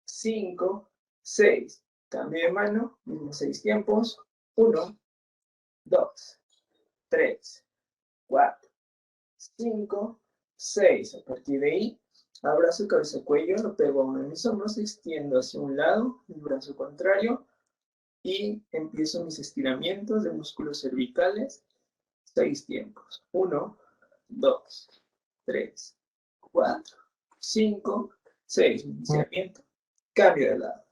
5, 6. Cambio de mano, mismos 6 tiempos. 1, 2, 3, 4, 5, 6. A partir de ahí, abrazo cabeza cuello, lo pego a uno de mis hombros, extiendo hacia un lado, el brazo contrario, y empiezo mis estiramientos de músculos cervicales. 6 tiempos. 1, 2, 3, 4, 5, 6. Estiramiento. Cambio de lado.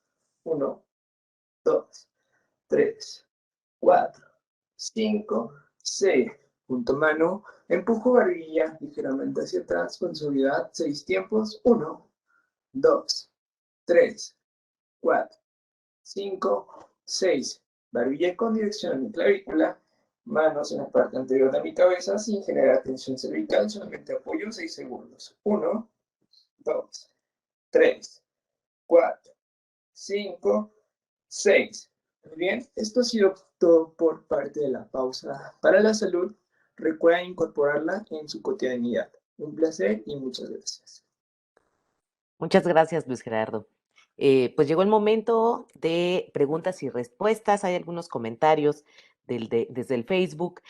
1, 2, 3, 4, 5, 6. Punto mano. Empujo barbilla ligeramente hacia atrás con suavidad. 6 tiempos. 1, 2, 3, 4, 5, 6. Barbilla con dirección a mi clavícula. Manos en la parte anterior de mi cabeza sin generar tensión cervical. Solamente apoyo 6 segundos. 1, 2, 3, 4, 5, 6. Muy bien, esto ha sido todo por parte de la pausa para la salud. Recuerden incorporarla en su cotidianidad. Un placer y muchas gracias. Muchas gracias, Luis Gerardo. Pues llegó el momento de preguntas y respuestas. Hay algunos comentarios desde el Facebook.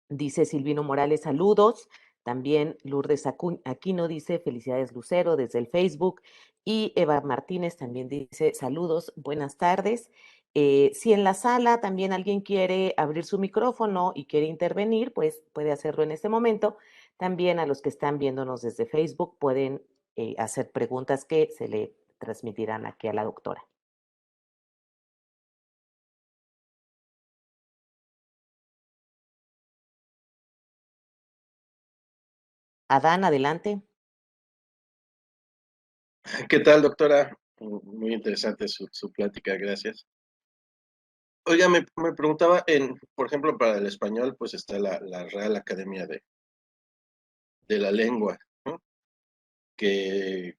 Dice Silvino Morales, saludos. También Lourdes Aquino dice, felicidades Lucero desde el Facebook. Y Eva Martínez también dice, saludos, buenas tardes. Si en la sala también alguien quiere abrir su micrófono y quiere intervenir, pues puede hacerlo en este momento. También a los que están viéndonos desde Facebook pueden hacer preguntas que se le transmitirán aquí a la doctora. Adán, adelante. ¿Qué tal, doctora? Muy interesante su plática, gracias. Oiga, me preguntaba, por ejemplo, para el español, pues está la Real Academia de la Lengua, ¿no? Que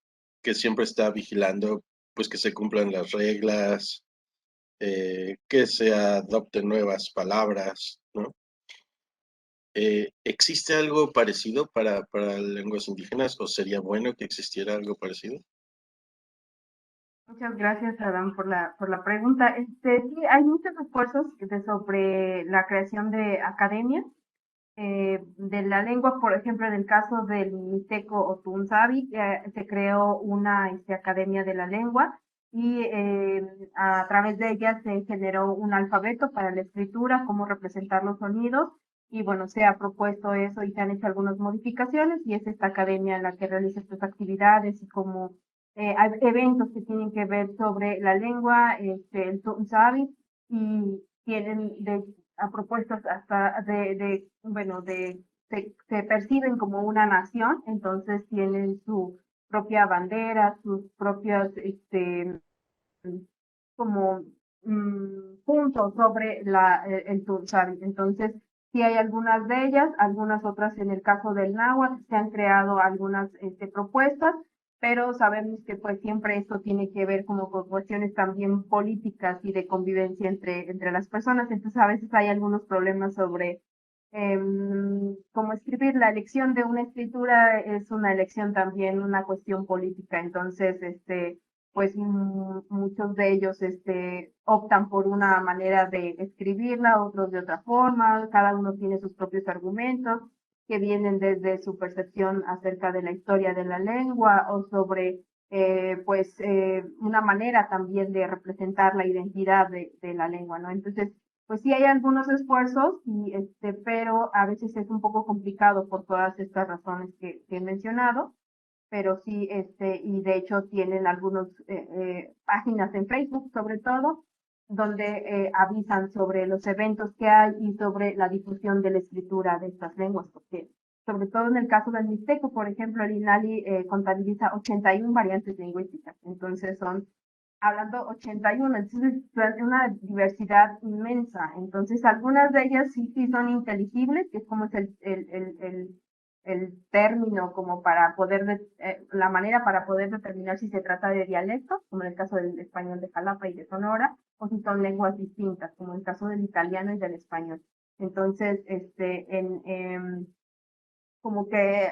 siempre está vigilando, pues que se cumplan las reglas, que se adopten nuevas palabras, ¿no? ¿Existe algo parecido para lenguas indígenas o sería bueno que existiera algo parecido? Muchas gracias, Adán, por la pregunta. Sí, hay muchos esfuerzos sobre la creación de academias de la lengua. Por ejemplo, en el caso del Mixteco o Tunzavi, se creó una academia de la lengua y a través de ella se generó un alfabeto para la escritura, cómo representar los sonidos. Y bueno, se ha propuesto eso y se han hecho algunas modificaciones y es esta academia la que realiza estas actividades y como hay eventos que tienen que ver sobre la lengua, el Tunzavi, y tienen a propuestas hasta bueno, de se perciben como una nación, entonces tienen su propia bandera, sus propios como puntos sobre el Tulsavi. Entonces, sí hay algunas de ellas, algunas otras en el caso del náhuatl, se han creado algunas propuestas, pero sabemos que pues siempre esto tiene que ver como con cuestiones también políticas y de convivencia entre las personas, entonces a veces hay algunos problemas sobre cómo escribir. La elección de una escritura es una elección también, una cuestión política, entonces pues muchos de ellos optan por una manera de escribirla, otros de otra forma, cada uno tiene sus propios argumentos que vienen desde su percepción acerca de la historia de la lengua o sobre una manera también de representar la identidad de la lengua, ¿no? Entonces, pues sí hay algunos esfuerzos, pero a veces es un poco complicado por todas estas razones que he mencionado, pero sí, y de hecho tienen algunas páginas en Facebook, sobre todo, donde avisan sobre los eventos que hay y sobre la difusión de la escritura de estas lenguas, porque sobre todo en el caso del mixteco, por ejemplo, el INALI contabiliza 81 variantes lingüísticas, entonces son hablando 81, entonces es una diversidad inmensa. Entonces, algunas de ellas sí son inteligibles, que es como es el término como para poder, la manera para poder determinar si se trata de dialectos, como en el caso del español de Jalapa y de Sonora, o si son lenguas distintas, como en el caso del italiano y del español. Entonces, como que,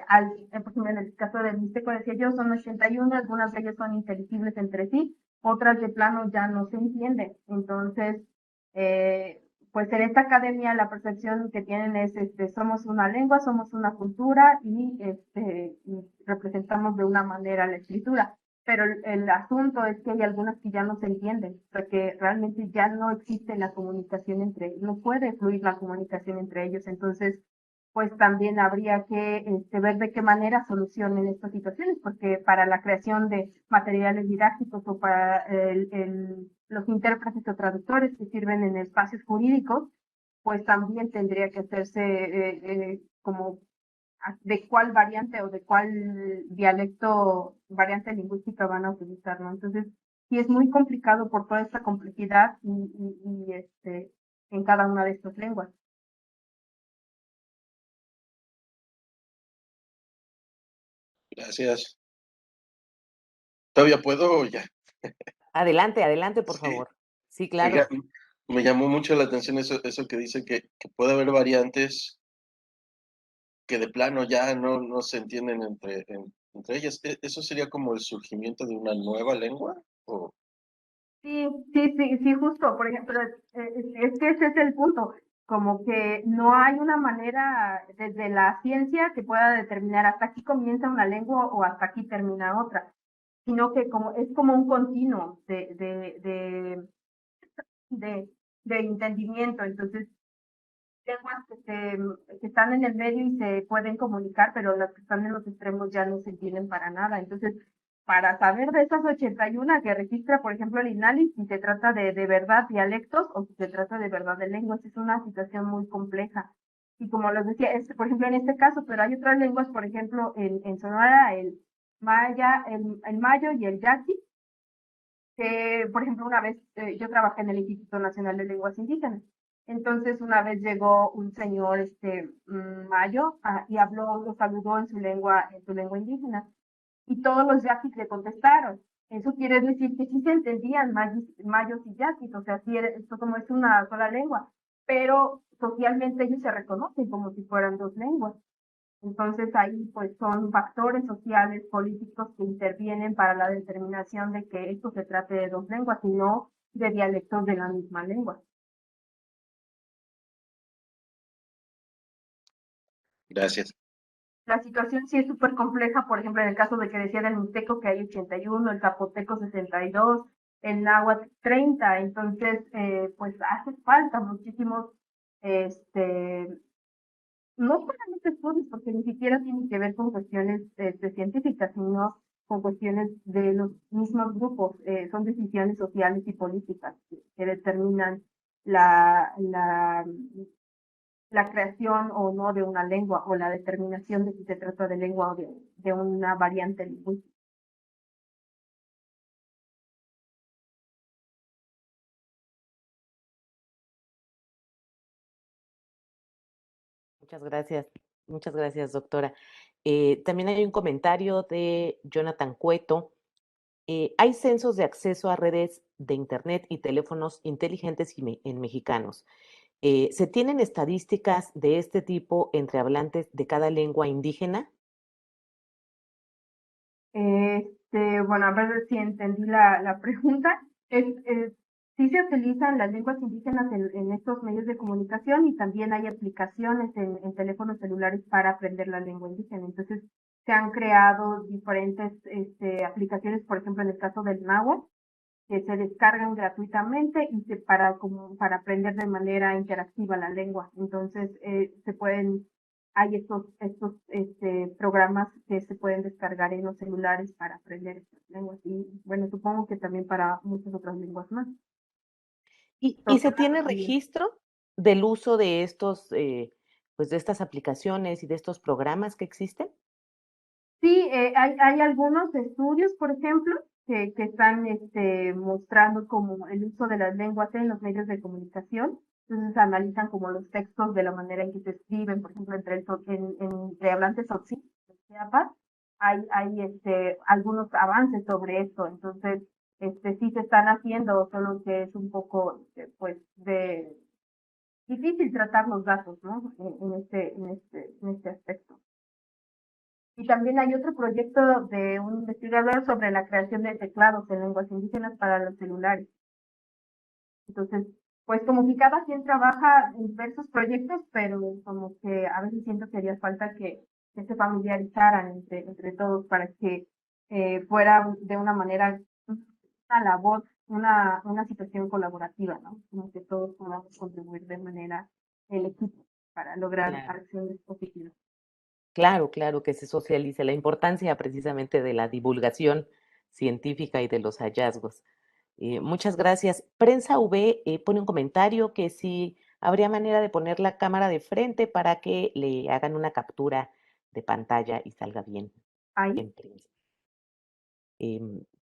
por ejemplo, en el caso del mixteco decía yo, son 81, algunas de ellas son inteligibles entre sí, otras de plano ya no se entienden. Entonces, pues en esta academia la percepción que tienen es, somos una lengua, somos una cultura y representamos de una manera la escritura. Pero el asunto es que hay algunas que ya no se entienden, porque realmente ya no existe la comunicación entre ellos, no puede fluir la comunicación entre ellos. Entonces, pues también habría que ver de qué manera solucionen estas situaciones, porque para la creación de materiales didácticos o para los intérpretes o traductores que sirven en espacios jurídicos, pues también tendría que hacerse como de cuál variante o de cuál dialecto, variante lingüística van a utilizar, ¿no? Entonces, sí es muy complicado por toda esta complejidad en cada una de estas lenguas. Gracias. ¿Todavía puedo o ya? Adelante, adelante, por Sí. favor. Sí, Oiga, claro. me llamó mucho la atención eso que dice que puede haber variantes que de plano ya no se entienden entre ellas. ¿Eso sería como el surgimiento de una nueva lengua? ¿O? Sí, justo, por ejemplo, es que ese es el punto, como que no hay una manera desde la ciencia que pueda determinar hasta aquí comienza una lengua o hasta aquí termina otra, sino que es como un continuo de, de entendimiento. Entonces, lenguas que están en el medio y se pueden comunicar, pero las que están en los extremos ya no se entienden para nada. Entonces, para saber de esas 81 que registra, por ejemplo, el INALI, si se trata de verdad dialectos o si se trata de verdad de lenguas, es una situación muy compleja. Y como les decía, por ejemplo, en este caso, pero hay otras lenguas, por ejemplo, en Sonora, el maya, el mayo y el yaqui, que, por ejemplo, una vez yo trabajé en el Instituto Nacional de Lenguas Indígenas. Entonces, una vez llegó un señor mayo y habló, lo saludó en su lengua indígena. Y todos los yaquis le contestaron. Eso quiere decir que sí se entendían mayos y yaquis, o sea, sí, esto como es una sola lengua, pero socialmente ellos se reconocen como si fueran dos lenguas. Entonces ahí pues son factores sociales, políticos que intervienen para la determinación de que esto se trate de dos lenguas y no de dialectos de la misma lengua. Gracias. La situación sí es súper compleja, por ejemplo, en el caso de que decía del mixteco que hay 81, el zapoteco 62, el náhuatl 30, entonces pues hace falta muchísimos no solamente estudios, porque ni siquiera tienen que ver con cuestiones científicas, sino con cuestiones de los mismos grupos. Son decisiones sociales y políticas que determinan la la creación o no de una lengua o la determinación de si se trata de lengua o de una variante lingüística. Muchas gracias, doctora. También hay un comentario de Jonathan Cueto. Hay censos de acceso a redes de Internet y teléfonos inteligentes en mexicanos. ¿Se tienen estadísticas de este tipo entre hablantes de cada lengua indígena? Bueno, a ver si entendí la pregunta. Sí se utilizan las lenguas indígenas en estos medios de comunicación y también hay aplicaciones en teléfonos celulares para aprender la lengua indígena. Entonces, se han creado diferentes aplicaciones, por ejemplo, en el caso del náhuatl, que se descargan gratuitamente y para aprender de manera interactiva la lengua. Entonces, hay estos programas que se pueden descargar en los celulares para aprender estas lenguas. Y bueno, supongo que también para muchas otras lenguas más. ¿Y se tiene registro del uso de pues de estas aplicaciones y de estos programas que existen? Sí, hay algunos estudios, por ejemplo, que están mostrando como el uso de las lenguas en los medios de comunicación. Entonces analizan como los textos de la manera en que se escriben, por ejemplo, entre hablantes tzotzil, de Chiapas, hay algunos avances sobre esto. Entonces, sí se están haciendo, solo que es un poco, pues, difícil tratar los datos, ¿no? En este aspecto. Y también hay otro proyecto de un investigador sobre la creación de teclados en lenguas indígenas para los celulares. Entonces, pues como que cada quien trabaja en diversos proyectos, pero como que a veces siento que haría falta que se familiarizaran entre todos para que fuera de una manera, una labor, una situación colaborativa, ¿no? Como que todos podamos contribuir de manera el equipo para lograr Claro. acciones positivas. Claro, claro, que se socialice la importancia precisamente de la divulgación científica y de los hallazgos. Muchas gracias. Prensa V pone un comentario que si habría manera de poner la cámara de frente para que le hagan una captura de pantalla y salga bien Ahí. en prensa.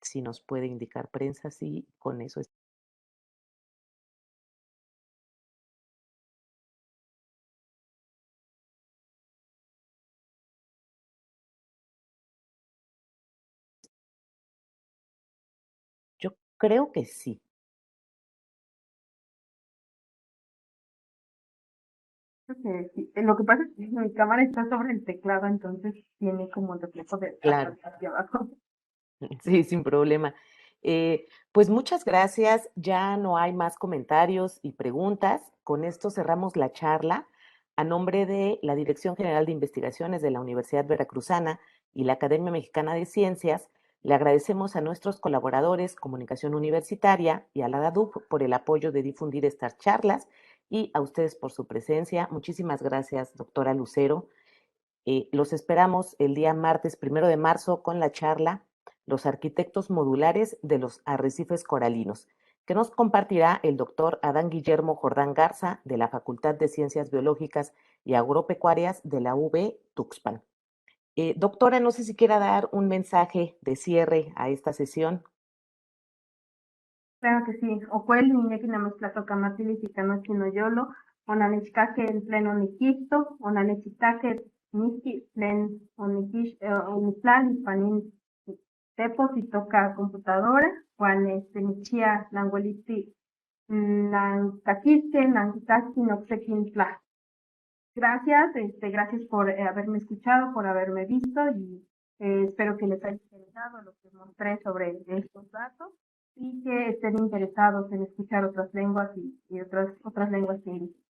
Si nos puede indicar prensa, sí, con eso es. Yo creo que sí. Sí. Lo que pasa es que mi cámara está sobre el teclado, entonces tiene como el reflejo de Claro. hacia abajo. Sí, sin problema. Pues muchas gracias. Ya no hay más comentarios y preguntas. Con esto cerramos la charla. A nombre de la Dirección General de Investigaciones de la Universidad Veracruzana y la Academia Mexicana de Ciencias, le agradecemos a nuestros colaboradores Comunicación Universitaria y a la DADUP por el apoyo de difundir estas charlas y a ustedes por su presencia. Muchísimas gracias, doctora Lucero. Los esperamos el día martes 1 de marzo con la charla Los arquitectos modulares de los arrecifes coralinos, que nos compartirá el doctor Adán Guillermo Jordán Garza de la Facultad de Ciencias Biológicas y Agropecuarias de la UB Tuxpan. Doctora, no sé si quiera dar un mensaje de cierre a esta sesión. Claro que sí. Ocuel, Niñeki Namaxtlatocamatili, Sicanochinoyolo, Onanechcaque en pleno Niquisto, Onanechitaque, Niki, Plen, Oniplan, Hispanín, Tepos y toca computadora, Juan Nichia, Nangueliti, Nancaquisque, Nanquitaki, Noxequintla. Gracias, gracias por haberme escuchado, por haberme visto y espero que les haya interesado lo que mostré sobre estos datos y que estén interesados en escuchar otras lenguas y otras lenguas indígenas.